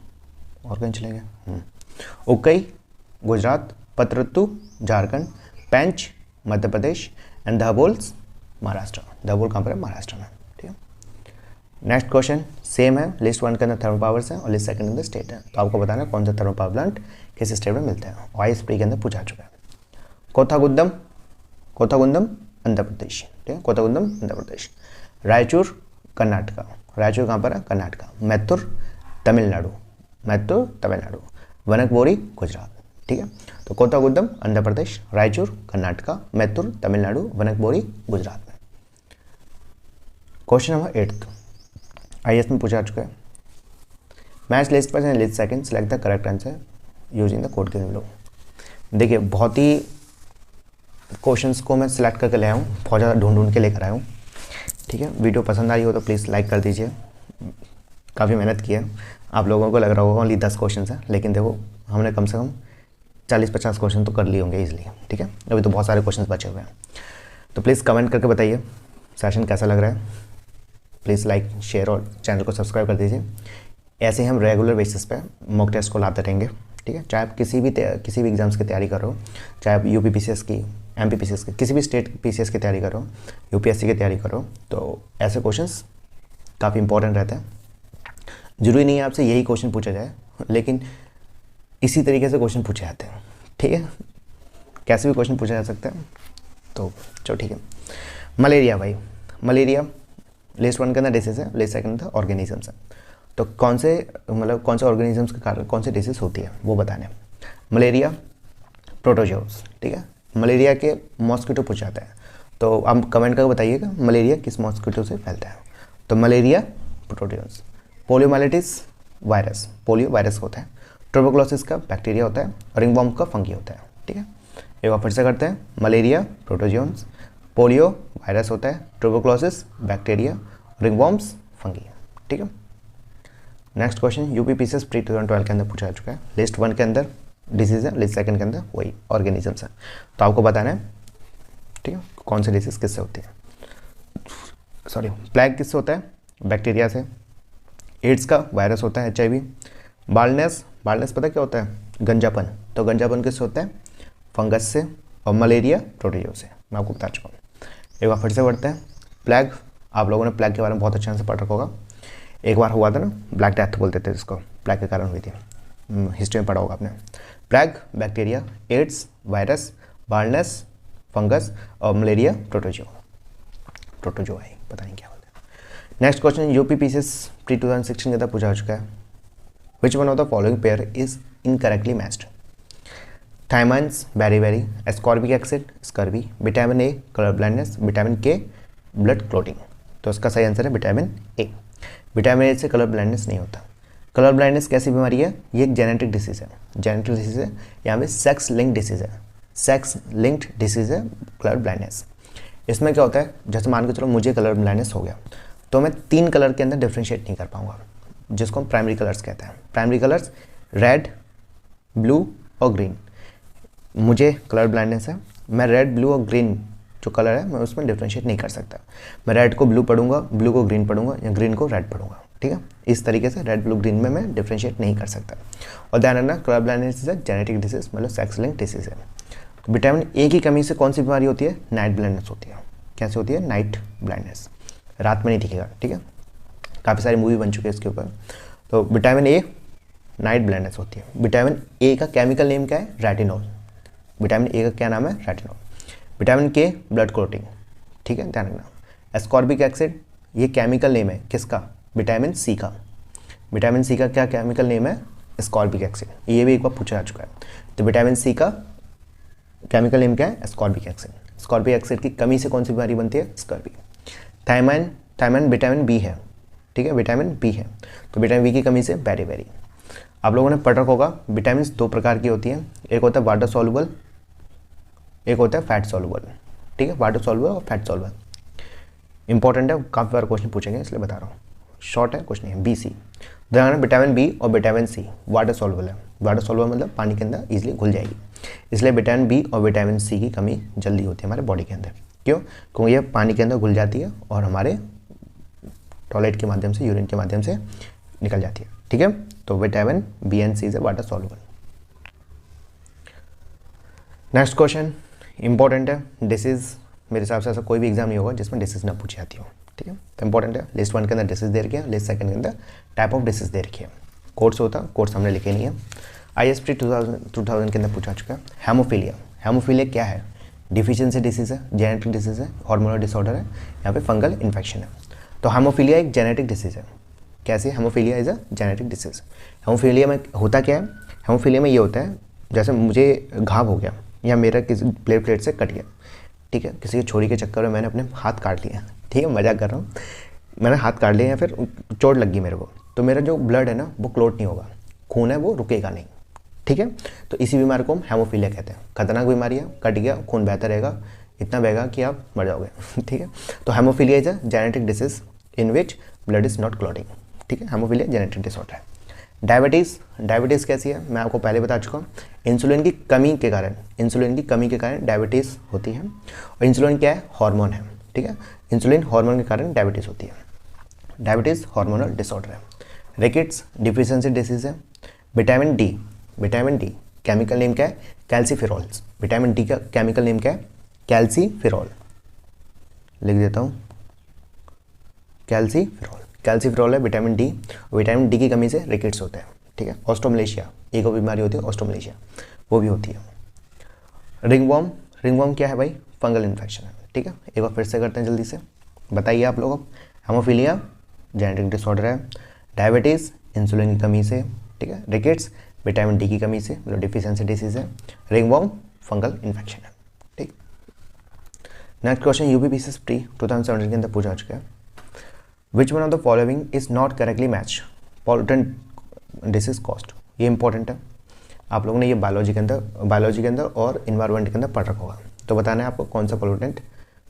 और कहीं चले गए। उक्कई गुजरात, पतरतु झारखंड, पेंच मध्य प्रदेश एंड दभोल्स महाराष्ट्र। दभोल कहाँ पर है? महाराष्ट्र में। ठीक है। नेक्स्ट क्वेश्चन सेम है। लिस्ट 1 के अंदर थर्मल पावर्स है और लिस्ट 2 के अंदर स्टेट है। तो आपको बताना है कौन सा थर्मल पावर प्लांट किस स्टेट में मिलते हैं। ISP के अंदर पूछा चुका है। कोथागुंदम, कोथागुंदम आंध्र प्रदेश। ठीक है। कोथागुंदम आंध्र प्रदेश। रायचूर, कर्नाटका। रायचूर कहाँ पर है? कर्नाटका। मैथुर, तमिलनाडु। मैथुर, तमिलनाडु। वनकबोरी, गुजरात। ठीक है। तो कोथागुंदम आंध्र प्रदेश, रायचूर कर्नाटका, मैथुर तमिलनाडु, वनकबोरी गुजरात में। क्वेश्चन नंबर 8 IAS में पूछा चुका है। Match list first and list second, select the correct answer using the code given below. देखिए बहुत ही क्वेश्चंस को मैं सिलेक्ट करके ले आया हूँ, बहुत ज़्यादा ढूंढ के लेकर आया हूँ। ठीक है। वीडियो पसंद आई हो तो प्लीज़ लाइक कर दीजिए। काफ़ी मेहनत की है। आप लोगों को लग रहा होगा ओनली 10 क्वेश्चन है, लेकिन देखो हमने कम से कम 40-50 क्वेश्चन तो कर लिए होंगे इजीली। ठीक है। अभी तो बहुत सारे क्वेश्चन बचे हुए हैं। तो प्लीज़ कमेंट करके बताइए सेशन कैसा लग रहा है। प्लीज़ लाइक, शेयर और चैनल को सब्सक्राइब कर दीजिए। ऐसे ही हम रेगुलर बेसिस पे मॉक टेस्ट को लाते रहेंगे। ठीक है। चाहे आप किसी भी एग्जाम्स की तैयारी कर रहे हो, चाहे आप UPPCS की, MPPCS की, किसी भी स्टेट PCS की तैयारी कर रहे हो, UPSC की तैयारी कर रहे हो, तो ऐसे क्वेश्चंस काफ़ी इंपॉर्टेंट रहते हैं। जरूरी नहीं है आपसे यही क्वेश्चन पूछा जाए, लेकिन इसी तरीके से क्वेश्चन पूछे जाते हैं। ठीक है। कैसे भी क्वेश्चन पूछा जा सकता है। तो चलो ठीक है। मलेरिया, भाई मलेरिया लिस्ट 1 के अंदर डिसीज है, लिस्ट 2 के अंदर ऑर्गेनिजम्स है। तो कौन से ऑर्गेनिजम्स के कारण कौन सी डिसीज होती है वो बताने। Malaria, protozoans. ठीक है। मलेरिया के मॉस्किटो पूछा जाता है, तो आप कमेंट करके बताइएगा मलेरिया किस मॉस्किटो से फैलता है। तो malaria, protozoans. Poliomyelitis virus, polio virus होता है। ट्यूबरकुलोसिस का बैक्टीरिया होता है। रिंगवॉर्म का फंगी होता है। ठीक है। एक बार फिर से करते हैं। Malaria, protozoans. पोलियो वायरस होता है। Tuberculosis bacteria, ringworms fungi. ठीक है। नेक्स्ट क्वेश्चन UPPCS प्री 2012 के अंदर पूछा जा चुका है। लिस्ट 1 के अंदर डिसीज है, लिस्ट 2 के अंदर वही ऑर्गेनिजम्स है। तो आपको बताना है ठीक है कौन सी डिसीज किससे होती है। सॉरी, प्लेग किससे होता है? बैक्टीरिया से। एड्स का वायरस होता है HIV। बाल्डनेस, बाल्डनेस पता क्या होता है? गंजापन। तो गंजापन किससे होता है? फंगस से। और मलेरिया प्रोटोजो से, मैं आपको बता चुका हूँ। एक बार फिर से पढ़ते हैं। प्लेग, आप लोगों ने प्लेग के बारे में बहुत अच्छे से पढ़ रखा होगा। एक बार हुआ था ना, ब्लैक डेथ बोलते थे जिसको, प्लेग के कारण हुई थी। हिस्ट्री में पढ़ा होगा आपने। Plague, bacteria, AIDS, virus, baldness, fungus और मलेरिया प्रोटोजो। प्रोटोजो है, पता नहीं क्या बोलते हैं। नेक्स्ट क्वेश्चन UPPCS प्री 2016 के अंदर पूछा जा चुका है। Which one of the following pair is incorrectly matched? Thiamines, beri, ascorbic acid, scurvy, vitamin A colour blindness, vitamin K blood clotting. तो इसका सही आंसर है विटामिन A। विटामिन A से कलर ब्लाइंडनेस नहीं होता। कलर ब्लाइंडनेस कैसी बीमारी है? ये एक जेनेटिक डिसीज है। जेनेटिक डिसीज है, यहाँ पे सेक्स लिंक्ड डिसीज है। सेक्स लिंक्ड डिसीज है कलर ब्लाइंडनेस। इसमें क्या होता है, जैसे मान के चलो मुझे कलर ब्लाइंडनेस हो गया, तो मैं 3 कलर के अंदर डिफ्रेंशिएट नहीं कर पाऊंगा, जिसको हम प्राइमरी कलर्स कहते हैं। प्राइमरी कलर्स रेड, ब्लू और ग्रीन। मुझे कलर ब्लाइंडनेस है, मैं रेड, ब्लू और ग्रीन जो कलर है मैं उसमें डिफ्रेंशिएट नहीं कर सकता। मैं रेड को ब्लू पढ़ूंगा, ब्लू को ग्रीन पढ़ूंगा या ग्रीन को रेड पढ़ूंगा, ठीक है। इस तरीके से रेड ब्लू ग्रीन में मैं डिफ्रेंशिएट नहीं कर सकता। और ध्यान रखना colour blindness is a genetic disease, मतलब सेक्स लिंक्ड डिसीज है। तो विटामिन ए की कमी से कौन सी बीमारी होती है? नाइट ब्लाइंडनेस होती है। कैसे होती है? नाइट ब्लाइंडनेस, रात में नहीं दिखेगा, ठीक है। काफ़ी सारी मूवी बन चुके हैं इसके ऊपर। तो विटामिन ए नाइट ब्लाइंडनेस होती है। विटामिन ए का केमिकल नेम क्या है? रेटिनॉल। विटामिन ए का क्या नाम है? रेटिनॉल। विटामिन के ब्लड क्लोटिंग, ठीक है, ध्यान रखना। एस्कॉर्बिक एसिड ये केमिकल नेम है किसका? विटामिन सी का। विटामिन सी का क्या केमिकल नेम है? Ascorbic acid. ये भी एक बार पूछा जा चुका है। तो विटामिन सी का केमिकल नेम क्या है? Ascorbic acid. एस्कॉर्बिक एसिड की कमी से कौन सी बीमारी बनती है? स्कर्वी। थायमाइन विटामिन बी है, ठीक है, विटामिन बी है। तो विटामिन बी की कमी से बेरी। आप लोगों ने पढ़ रखा होगा विटामिन दो प्रकार की होती हैं, एक होता है वाटर सॉल्युबल, एक होता है फैट सॉल्युबल, ठीक है। वाटर सॉल्युबल और फैट सॉल्युबल इंपॉर्टेंट है, काफ़ी बार क्वेश्चन पूछेंगे इसलिए बता रहा हूँ। शॉर्ट है, कुछ नहीं है। बी सी ध्यान, विटामिन बी और विटामिन सी वाटर सॉल्युबल है। वाटर सॉल्युबल मतलब पानी के अंदर इजीली घुल जाएगी, इसलिए विटामिन बी और विटामिन सी की कमी जल्दी होती है हमारे बॉडी के अंदर। क्यों? क्योंकि ये पानी के अंदर घुल जाती है और हमारे टॉयलेट के माध्यम से, यूरिन के माध्यम से निकल जाती है, ठीक है। तो vitamin B and C is water soluble. Next question important है। डिसीज, मेरे हिसाब से ऐसा कोई भी एग्जाम नहीं होगा जिसमें डिसीज ना पूछी जाती हो, ठीक है। तो इंपॉर्टेंट है। लिस्ट 1 के अंदर डिसीज दे रखी है, लिस्ट 2 के अंदर टाइप ऑफ डिसीज दे रखी है। कोर्स होता है, कोर्स हमने लिखे नहीं है। ISP 2000 के अंदर पूछा चुका है। हेमोफीलिया, हेमोफीलिया क्या है? डिफिशियंसी डिसीज है, जेनेटिक डिसीज है, हार्मोनल डिसऑर्डर है, यहाँ पे फंगल इन्फेक्शन है। तो हेमोफीलिया एक जेनेटिक डिसीज है। कैसे? Haemophilia is a genetic disease. Haemophilia में होता क्या है? हेमोफीलिया में ये होता है, जैसे मुझे घाव हो गया या मेरा किसी प्लेट से कट गया, ठीक है, किसी की छोरी के चक्कर में मैंने अपने हाथ काट लिया, ठीक है, मजाक कर रहा हूँ, मैंने हाथ काट लिया या फिर चोट लग गई मेरे को, तो मेरा जो ब्लड है ना वो क्लोट नहीं होगा, खून है वो रुकेगा नहीं, ठीक है। तो इसी बीमारी को हम हेमोफीलिया कहते हैं। खतरनाक बीमारी है, कट गया खून बहता रहेगा, इतना बहेगा कि आप मर जाओगे, ठीक है। तो haemophilia is a genetic disease in which blood is not clotting, ठीक है। हेमोफीलिया जेनेटिक डिसऑर्डर है। डायबिटीज़ कैसी है? मैं आपको पहले बता चुका हूँ। इंसुलिन की कमी के कारण डायबिटीज़ होती है। और इंसुलिन क्या है? हार्मोन है, ठीक है। इंसुलिन हार्मोन के कारण डायबिटीज़ होती है। डायबिटीज़ हार्मोनल डिसऑर्डर है। रिकेट्स डिफिशियंसी डिसीज है। विटामिन डी केमिकल नेम क्या है? कैल्सीफेरॉल्स। विटामिन डी का केमिकल नेम क्या है? कैल्सीफेरॉल। लिख देता हूँ, कैल्सीफेरॉल है विटामिन डी। विटामिन डी की कमी से रिकेट्स होता है, ठीक है। ऑस्ट्रोमलेशिया एक और बीमारी होती है, ऑस्ट्रोमलेशिया, वो भी होती है। रिंगवॉर्म क्या है भाई? फंगल इन्फेक्शन है, ठीक है। एक बार फिर से करते हैं जल्दी से, बताइए आप लोग। हेमोफीलिया जेनेटिक डिसऑर्डर है। डायबिटीज़ इंसुलिन की कमी से, ठीक है। रिकेट्स विटामिन डी की कमी से, मतलब डिफिशियंसी डिसीज है। रिंगवॉर्म फंगल इन्फेक्शन है, ठीक। नेक्स्ट क्वेश्चन यूपीपीसीएस प्री 2017 के अंदर पूछा जा चुका है। Which one of the following is not correctly match pollutant disease cost? ये इंपॉर्टेंट है। आप लोगों ने ये बायोलॉजी के अंदर और इन्वायरमेंट के अंदर पढ़ रखा होगा। तो बताना है आपको कौन सा पॉल्यूटेंट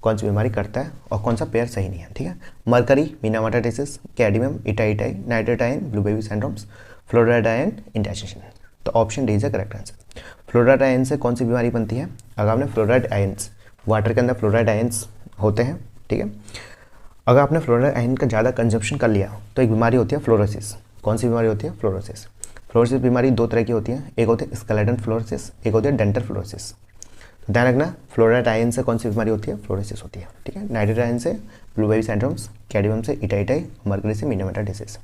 कौन सी बीमारी करता है और कौन सा पेयर सही नहीं है, ठीक है। Mercury Minamata disease, cadmium itai itai, nitrate ion blue baby syndromes, fluoride ion indigestion. तो option D is the correct answer. Fluoride ion से कौन सी बीमारी बनती है? अगर आपने फ्लोराइड आयंस, वाटर के अंदर फ्लोराइड आयंस होते हैं, ठीक है। अगर आपने फ्लोराइड आयन का ज़्यादा कंजप्शन कर लिया तो एक बीमारी होती है फ्लोरोसिस। कौन सी बीमारी होती है? फ्लोरोसिस। फ्लोरोसिस बीमारी दो तरह की होती है, एक होती है स्केलेटन फ्लोरोसिस, एक होती है डेंटल फ्लोरोसिस। तो ध्यान रखना, फ्लोराइड आयन से कौन सी बीमारी होती है? फ्लोरोसिस होती है, ठीक है। नाइट्रेट आयन से ब्लू बेबी सिंड्रोम्स, कैडमियम से इटाइटाई, मरकरी से मीनामाटा डिसीज।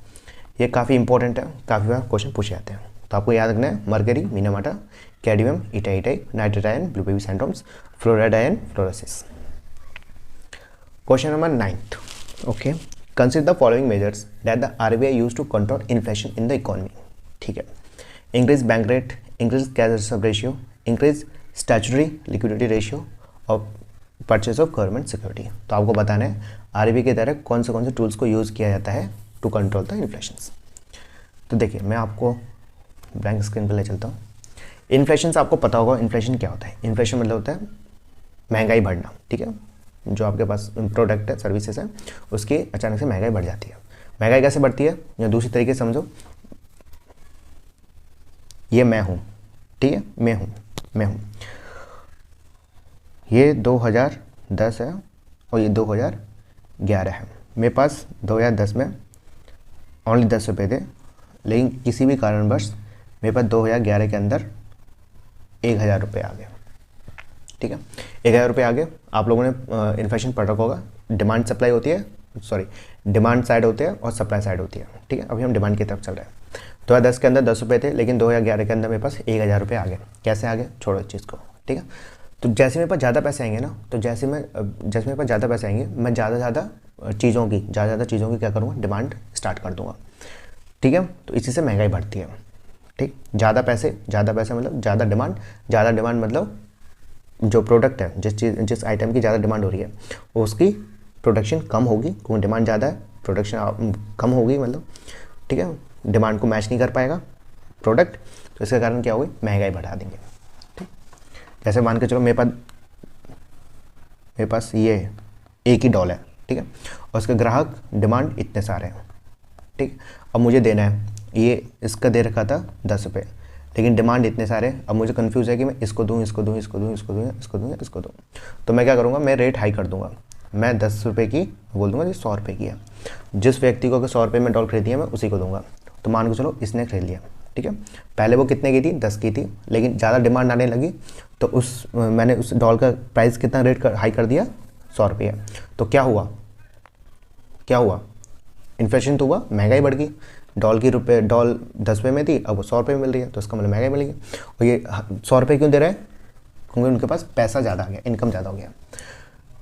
ये काफ़ी इंपॉर्टेंट है, काफ़ी बार क्वेश्चन पूछे जाते हैं, तो आपको याद रखना है mercury Minamata, cadmium itai itai, nitrate ion blue baby syndromes, fluoride ion fluorosis. Question number 9th, okay. Consider the following measures that the RBI use to control inflation in the economy, ठीक है। Increase bank rate, increase cash reserve ratio, increase statutory liquidity ratio और purchase of government security. तो आपको बताना है RBI के तहत कौन से टूल्स को यूज़ किया जाता है टू कंट्रोल द इन्फ्लेशन। तो देखिए, मैं आपको ब्लैंक स्क्रीन पर ले चलता हूँ। इन्फ्लेशन से आपको पता होगा इन्फ्लेशन क्या होता है। इन्फ्लेशन मतलब होता है महंगाई बढ़ना, ठीक है। जो आपके पास प्रोडक्ट है, सर्विसेज है, उसकी अचानक से महंगाई बढ़ जाती है। महंगाई कैसे बढ़ती है, या दूसरी तरीके से समझो, ये मैं हूँ, ठीक है, मैं हूँ, ये 2000 2010 है और ये 2011 है। मेरे पास 2010 में ओनली 10 रुपये थे, लेकिन किसी भी कारणवश मेरे पास 2011 के अंदर 1000 रुपये आ गए। ठीक है, 1000 रुपये आ गए। आप लोगों ने इन्फ्लेशन पढ़ रखा होगा, डिमांड सप्लाई होती है, सॉरी डिमांड साइड होती है और सप्लाई साइड होती है। ठीक है, अभी हम डिमांड की तरफ चल रहे हैं। 2010 के अंदर 10 रुपये थे, लेकिन 2011 के अंदर मेरे पास 1000 रुपये आ गए। कैसे आ गए, छोड़ो इस चीज़ को। ठीक है, तो जैसे मेरे पास ज़्यादा पैसे आएंगे ना, तो जैसे मेरे पास ज़्यादा पैसे आएंगे, मैं ज़्यादा चीज़ों की क्या करूँगा, डिमांड स्टार्ट कर दूँगा। ठीक है, तो इसी से महंगाई बढ़ती है। ठीक, ज़्यादा पैसे मतलब ज़्यादा डिमांड मतलब जो प्रोडक्ट है, जिस आइटम की ज़्यादा डिमांड हो रही है उसकी प्रोडक्शन कम होगी, क्योंकि डिमांड ज़्यादा है, प्रोडक्शन कम होगी मतलब। ठीक है, डिमांड को मैच नहीं कर पाएगा प्रोडक्ट, तो इसके कारण क्या होगी, महंगाई बढ़ा देंगे। ठीक, जैसे मान के चलो मेरे पास ये एक ही डॉल है। ठीक है, और उसके ग्राहक डिमांड इतने सारे हैं। ठीक, अब मुझे देना है, ये इसका दे रखा था 10 रुपये, लेकिन डिमांड इतने सारे, अब मुझे कंफ्यूज है कि मैं इसको दूँ, तो मैं क्या करूँगा, मैं रेट हाई कर दूँगा। मैं 10 रुपये की बोल दूँगा, ये 100 रुपये की है। जिस व्यक्ति को अगर 100 रुपये में डॉल खरीदी है, मैं उसी को दूँगा। तो मान के चलो इसने खरीद लिया। ठीक है, पहले वो कितने की थी, 10 की थी, लेकिन ज़्यादा डिमांड आने लगी, तो मैंने उस डॉल का प्राइस कितना रेट हाई कर दिया, 100 रुपये। तो क्या हुआ, इन्फ्लेशन तो हुआ, महंगाई बढ़ गई। डॉल 10 रुपये में थी, अब वो 100 रुपये में मिल रही है, तो इसका मतलब महंगाई मिल गई। और ये 100 रुपये क्यों दे रहे हैं, क्योंकि उनके पास पैसा ज़्यादा आ गया, इनकम ज़्यादा हो गया।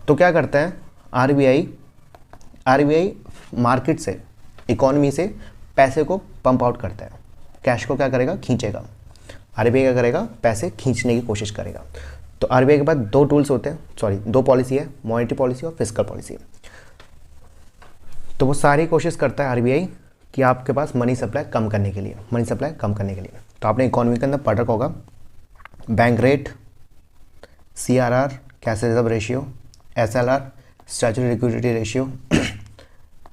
तो क्या करता है आरबीआई मार्केट से, इकोनॉमी से पैसे को पंप आउट करता है, कैश को क्या करेगा, खींचेगा। आरबीआई क्या करेगा, पैसे खींचने की कोशिश करेगा। तो आरबीआई के पास दो पॉलिसी है, मॉनेटरी पॉलिसी और फिस्कल पॉलिसी। तो वो सारी कोशिश करता है आरबीआई कि आपके पास मनी सप्लाई कम करने के लिए। तो आपने इकोनॉमी के अंदर पढ़ रखा होगा, bank rate, CRR cash reserve ratio, SLR statutory liquidity ratio,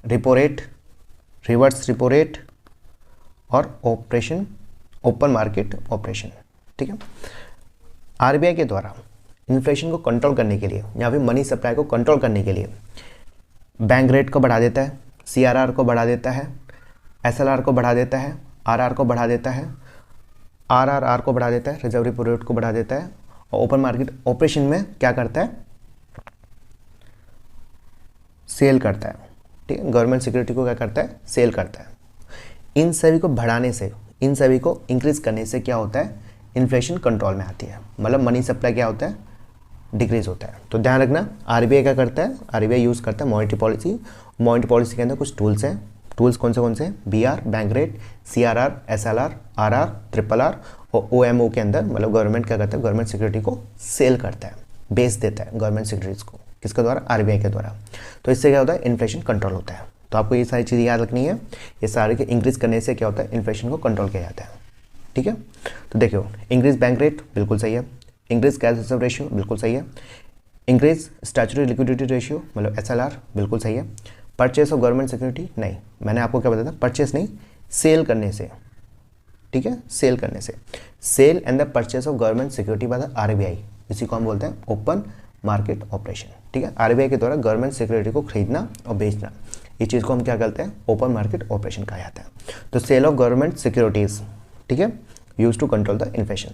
repo rate, reverse repo rate और ओपन मार्केट ऑपरेशन। ठीक है, आरबीआई के द्वारा इन्फ्लेशन को कंट्रोल करने के लिए या फिर मनी सप्लाई को कंट्रोल करने के लिए बैंक रेट को बढ़ा देता है, CRR को बढ़ा देता है, SLR को बढ़ा देता है, RR को बढ़ा देता है, RRR को बढ़ा देता है, रिजर्व रिपो रेट को बढ़ा देता है, और ओपन मार्केट ऑपरेशन में क्या करता है, सेल करता है। ठीक है, गवर्नमेंट सिक्योरिटी को क्या करता है, सेल करता है। इन सभी को बढ़ाने से, इन सभी को इंक्रीज करने से क्या होता है, इन्फ्लेशन कंट्रोल में आती है, मतलब मनी सप्लाई क्या होता है, डिक्रीज होता है। तो ध्यान रखना, आरबीआई क्या करता है, आरबीआई यूज़ करता है मॉनेटरी पॉलिसी। मॉनेटरी पॉलिसी के अंदर कुछ टूल्स हैं। टूल्स कौन से हैं, BR bank rate, CRR, SLR, RR, RRR और OMO के अंदर, मतलब गवर्नमेंट क्या करता है, गवर्नमेंट सिक्योरिटी को सेल करता है, बेच देता है गवर्नमेंट सिक्योरिटीज़ को, किसके द्वारा, आरबीआई के द्वारा। तो इससे क्या होता है, इन्फ्लेशन कंट्रोल होता है। तो आपको ये सारी चीज़ें याद रखनी है, ये सारे के इंक्रीज करने से क्या होता है, इन्फ्लेशन को कंट्रोल किया जाता है। ठीक है, तो देखियो, इंक्रीज बैंक रेट बिल्कुल सही है, इंक्रीज कैश रिजर्व रेशियो बिल्कुल सही है, इंक्रीज स्टैट्यूटरी लिक्विडिटी रेशियो मतलब SLR बिल्कुल सही है। परचेस ऑफ गवर्नमेंट सिक्योरिटी नहीं, मैंने आपको क्या बताया था, परचेस नहीं, सेल करने से। ठीक है, सेल करने से, sale and the purchase of government security by the RBI, इसी को हम बोलते हैं ओपन मार्केट ऑपरेशन। ठीक है, आरबीआई के द्वारा गवर्नमेंट सिक्योरिटी को खरीदना और बेचना, ये चीज़ को हम क्या करते हैं, ओपन मार्केट ऑपरेशन कहा जाता है। तो सेल ऑफ गवर्नमेंट सिक्योरिटीज़, ठीक है, use to control the inflation.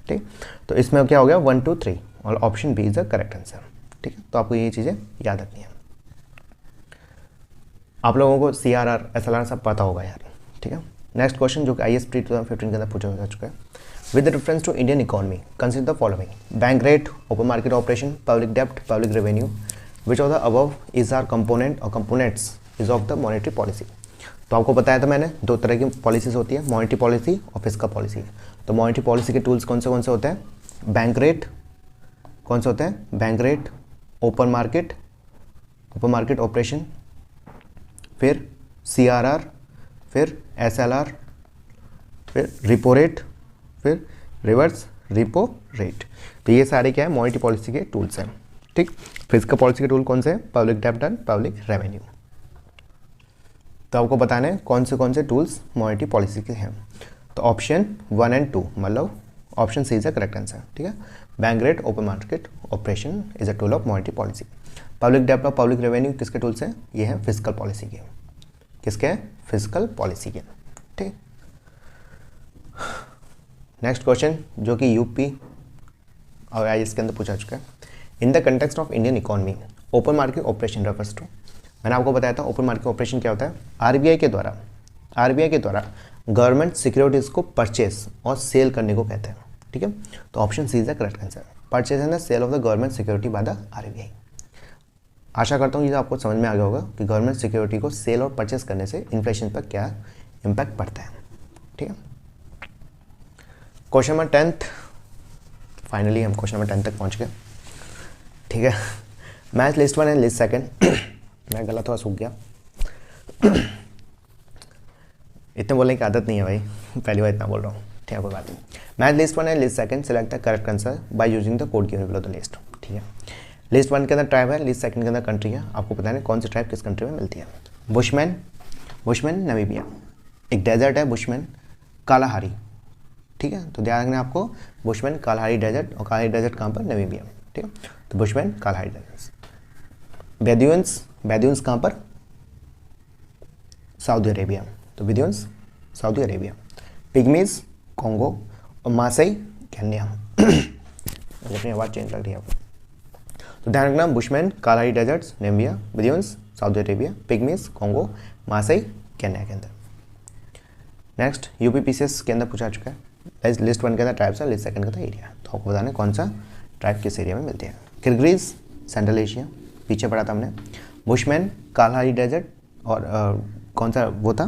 ठीक, तो इसमें क्या हो गया, 1 2 3 और option B is the correct answer. ठीक है, तो आपको ये चीज़ें याद रखनी है। आप लोगों को CRR, SLR सब पता होगा यार। ठीक है, नेक्स्ट क्वेश्चन जो कि IAS प्री 2015 के अंदर पूछा जा चुका है, with reference to Indian economy consider the following, bank rate, open market operation, public डेप्ट, public revenue, which of the above is are component और components is of the monetary policy. तो आपको बताया था मैंने, दो तरह की पॉलिसीज होती है, मॉनेटरी पॉलिसी और फिस्कल पॉलिसी। तो मॉनेटरी पॉलिसी के टूल्स कौन से होते हैं, बैंक रेट, कौन से होते हैं, bank rate, open market operation, फिर CRR, फिर SLR, फिर रिपो रेट, फिर रिवर्स रिपो रेट। तो ये सारे क्या है, मॉनेटरी पॉलिसी के टूल्स हैं। ठीक, फिस्कल पॉलिसी के टूल कौन से हैं, पब्लिक डेप्ट एंड पब्लिक रेवेन्यू। तो आपको बताना है कौन से टूल्स मॉनेटरी पॉलिसी के हैं। तो ऑप्शन 1 और 2 मतलब option C is the correct answer. ठीक है, bank rate open market operation is a tool of monetary policy. Public डेब्ट और पब्लिक रेवेन्यू किसके टूल्स हैं? ये है फिजिकल पॉलिसी के। किसके हैं? फिजिकल पॉलिसी के। ठीक। नेक्स्ट क्वेश्चन जो कि यूपी और आईएएस के अंदर पूछा चुका है। In the context of Indian economy open market operation refers to. मैंने आपको बताया था ओपन मार्केट ऑपरेशन क्या होता है? आरबीआई के द्वारा गवर्नमेंट सिक्योरिटीज को परचेस और सेल करने को कहते हैं। ठीक है, तो option C is the correct answer. Purchase and the sale of the government security by the RBI. आशा करता हूँ ये आपको समझ में आ गया होगा कि गवर्नमेंट सिक्योरिटी को सेल और परचेस करने से इन्फ्लेशन पर क्या इम्पैक्ट पड़ता है। ठीक है, क्वेश्चन नंबर 10th। फाइनली हम क्वेश्चन नंबर 10 तक पहुँच गए। ठीक है, मैच लिस्ट 1 एंड लिस्ट 2 मैं गला थोड़ा सूख गया इतने बोलने की आदत नहीं है भाई, पहली बार इतना बोल रहा हूँ। ठीक है, कोई बात नहीं। Match list 1 and list 2 select the correct answer by using the code given below the list. ठीक है, लिस्ट 1 के अंदर ट्राइब है, लिस्ट 2 के अंदर कंट्री है। आपको पता है कौन सी ट्राइब किस कंट्री में मिलती है। बुशमैन नामीबिया, एक डेजर्ट है बुशमैन कालाहारी। ठीक है, तो ध्यान रखना आपको बुशमैन कालाहारी डेजर्ट, और कालाहारी डेजर्ट कहाँ पर? नामीबिया। ठीक है, तो बुशमैन कालाहारी डेजर्ट। बेदुइन्स कहाँ पर? सऊदी अरेबिया, तो बेदुइन्स सऊदी अरेबिया। पिग्मीज कॉन्गो, और मासई केन्या अपनी आवाज़ चेंज लग रही है आपको, तो ध्यान रखना Bushman Kalahari deserts Namibia, Bedouins Saudi Arabia, Pygmies Congo, Maasai Kenya के अंदर। नेक्स्ट यूपीपीसीएस के अंदर पूछा चुका है। लिस्ट 1 के अंदर ट्राइब्स है, लिस्ट 2 के अंदर एरिया। तो आपको बताना कौन सा ट्राइब किस एरिया में मिलती है। किर्गिज सेंट्रल एशिया, पीछे पढ़ा था हमने। बुशमैन कालाहारी डेजर्ट, और कौन सा वो था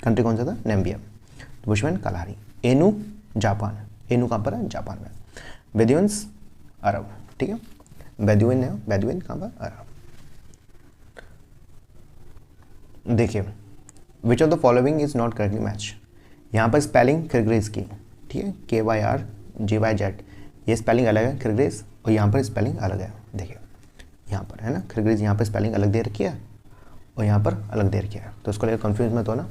कंट्री, कौन सा था? नामीबिया, तो bushman Kalahari. Inu Japan, Inu कहाँ पर है? जापान में। बेदुइन्स अरब। ठीक है, बेदुइन है, बेदुइन कहाँ पर? अरब। देखिए विच of the following is not correctly match. यहाँ पर स्पेलिंग किर्गिज की, ठीक है, KYRGYZ, ये स्पेलिंग अलग है किर्गिज, और यहाँ पर स्पेलिंग अलग है। देखिए यहाँ पर है ना किर्गिज, यहाँ पर स्पेलिंग अलग दे रखी है और यहाँ पर अलग दे रखी है, तो उसको लेकर कंफ्यूज मत हो ना।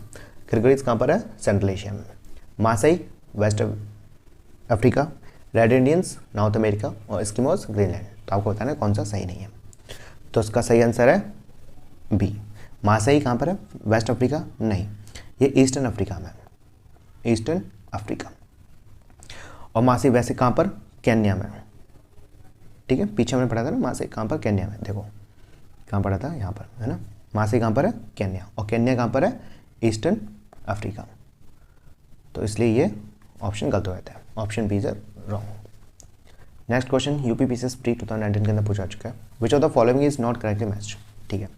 किर्गिज कहाँ पर है? सेंट्रल एशिया में। Maasai west Africa, red Indians north America, और एस्किमोस ग्रीनलैंड। तो आपको बताना कौन सा सही नहीं है, तो उसका सही आंसर है बी। मासाई कहाँ पर है? वेस्ट अफ्रीका नहीं, ये ईस्टर्न अफ्रीका में, ईस्टर्न अफ्रीका। और मासाई वैसे कहाँ पर? केन्या में। ठीक है, पीछे हमने पढ़ा था ना मासाई कहाँ पर? केन्या में। देखो कहाँ पढ़ा था? यहाँ पर है ना। मासाई कहाँ पर है? केन्या, और केन्या कहाँ पर है? Eastern Africa. तो इसलिए ये ऑप्शन गलत हो जाता है, option B is wrong. Next question UPPCS pre 2019 के अंदर पूछा चुका है। Which of the following is not correctly matched. ठीक है,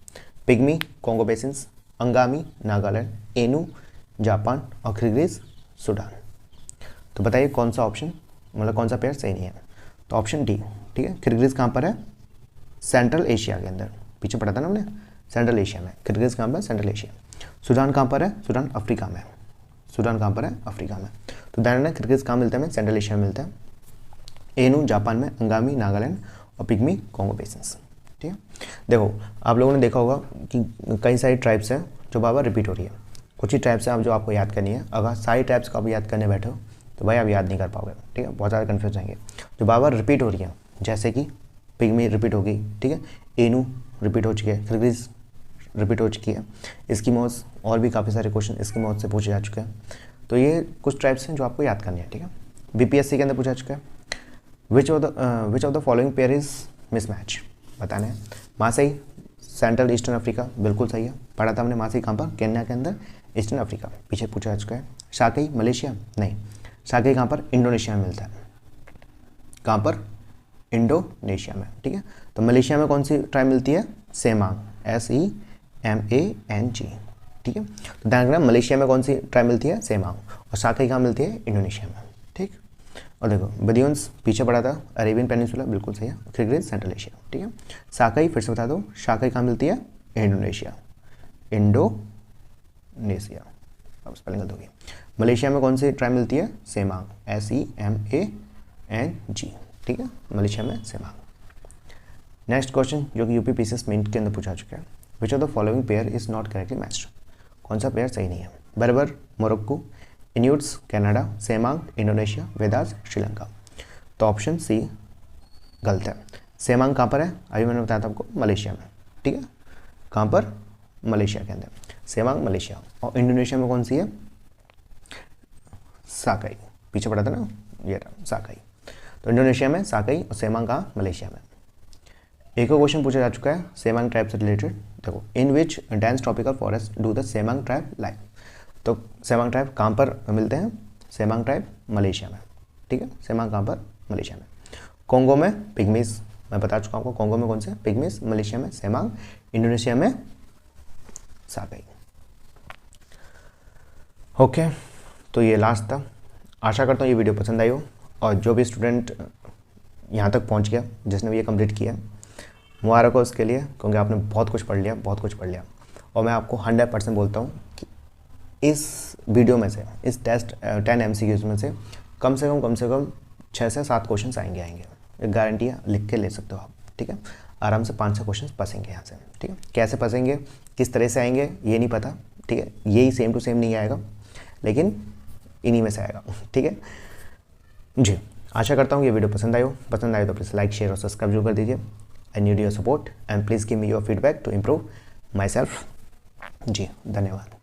pygmy Congo basins, Angami Nagaland, Ainu Japan, और किर्गिज सूडान। तो बताइए कौन सा ऑप्शन, मतलब कौन सा पेयर सही नहीं है। तो ऑप्शन डी। ठीक है, किर्गिज कहाँ पर है? सेंट्रल एशिया के अंदर, पीछे पढ़ा था ना हमने, सेंट्रल एशिया में। किर्गिज कहाँ पर? Central Asia. सूडान कहाँ पर है? सूडान अफ्रीका में। सूडान कहाँ पर है? अफ्रीका में। तो ध्यान रखना किर्गिज कहाँ मिलता है? सेंट्रल एशिया में मिलता है। एनू जापान में, अंगामी नागालैंड, और पिग्मी कॉन्गो बेसिन्स। ठीक है, देखो आप लोगों ने देखा होगा कि कई सारी ट्राइब्स हैं जो बार बार रिपीट हो रही है। कुछ ही ट्राइब्स हैं आप जो आपको याद करनी है। अगर सारी ट्राइब्स को आप याद करने बैठे हो तो भाई आप याद नहीं कर पाओगे। ठीक है, बहुत ज़्यादा कन्फ्यूज जाएंगे। जो बार बार रिपीट हो रही है, जैसे कि पिग्मी रिपीट हो गई, ठीक है, एनू रिपीट हो चुकी है, किर्गिज रिपीट हो चुकी है, एस्किमोस, और भी काफ़ी सारे क्वेश्चन एस्किमोस से पूछे जा चुके हैं। तो ये कुछ ट्राइब्स हैं जो आपको याद करनी है। ठीक है, बीपीएससी के अंदर पूछा चुका है। Which of the following pair is mismatch, बताना है। मासाई सेंट्रल ईस्टर्न अफ्रीका, बिल्कुल सही है, पढ़ा था हमने। मासाई कहाँ पर? केन्या के अंदर, ईस्टर्न अफ्रीका, पीछे पूछा जा चुका है। शाकई मलेशिया नहीं, शाकई कहाँ पर? इंडोनेशिया में मिलता है। कहाँ पर? इंडोनेशिया में। ठीक है, तो मलेशिया में कौन सी ट्राइब मिलती है? Semang, SEMANG। ठीक है, तो ध्यान रखना मलेशिया में कौन सी ट्राइब मिलती है? सेमांग। और शाकई कहाँ मिलती है? इंडोनेशिया में। ठीक, और देखो बेदुइन्स पीछे पड़ा था, अरेबियन पेनिनसुला, बिल्कुल सही है। Kyrgyz central Asia. ठीक है, शाकई फिर से बता दो, शाकई कहाँ मिलती है? इंडोनेशिया, इंडोनेशिया, अब स्पेलिंग गलत होगी। मलेशिया में कौन सी ट्राइब मिलती है? Semang, SEMANG। ठीक है, मलेशिया में सेमांग। नेक्स्ट क्वेश्चन जो कि यूपीपीसीएस मेन के अंदर पूछा चुका है। Which of the following pair is not correctly matched, कौन सा पेयर सही नहीं है। Berber Morocco, Inuits Canada, Semang Indonesia, Veddas Sri Lanka. तो ऑप्शन सी गलत है। सेमांग कहाँ पर है? अभी मैंने बताया था आपको, मलेशिया में। ठीक है, कहाँ पर? मलेशिया के अंदर सेमांग, मलेशिया। और इंडोनेशिया में कौन सी है? साकाई। पीछे पड़ा था ना, ये रहा साकाई। तो इंडोनेशिया में साकाई और सेमांग कहाँ? मलेशिया में। एक और क्वेश्चन पूछा जा चुका है सेमांग ट्राइब से रिलेटेड। देखो, in which dense tropical forest do the Semang tribe live. तो सेमांग ट्राइब कहाँ पर मिलते हैं? सेमांग ट्राइब मलेशिया में। ठीक है, सेमांग कहाँ पर? मलेशिया में। कोंगो में पिग्मीज, मैं बता चुका हूँ आपको, कोंगो में कौन से? पिग्मीज। मलेशिया में सेमांग, इंडोनेशिया में साकाई। ओके, तो ये लास्ट था। आशा करता हूँ ये वीडियो पसंद आई हो, और जो भी स्टूडेंट यहाँ तक पहुँच गया, जिसने भी ये कंप्लीट किया, मुबारक हो उसके लिए, क्योंकि आपने बहुत कुछ पढ़ लिया, बहुत कुछ पढ़ लिया। और मैं आपको 100% बोलता हूँ कि इस वीडियो में से, इस टेस्ट 10 MCQs में से कम 6 से 7 क्वेश्चन आएंगे। एक गारंटी है, लिख के ले सकते हो आप। ठीक है, आराम से 5 से क्वेश्चन फंसेंगे यहाँ से। ठीक है, कैसे फंसेंगे, किस तरह से आएंगे ये नहीं पता। ठीक है, यही सेम टू सेम नहीं आएगा, लेकिन इन्हीं में से आएगा। ठीक है जी, आशा करता हूँ ये वीडियो पसंद आए तो प्लीज़ लाइक, शेयर और सब्सक्राइब जरूर कर दीजिए। I need your support and please give me your feedback to improve myself. जी, धन्यवाद।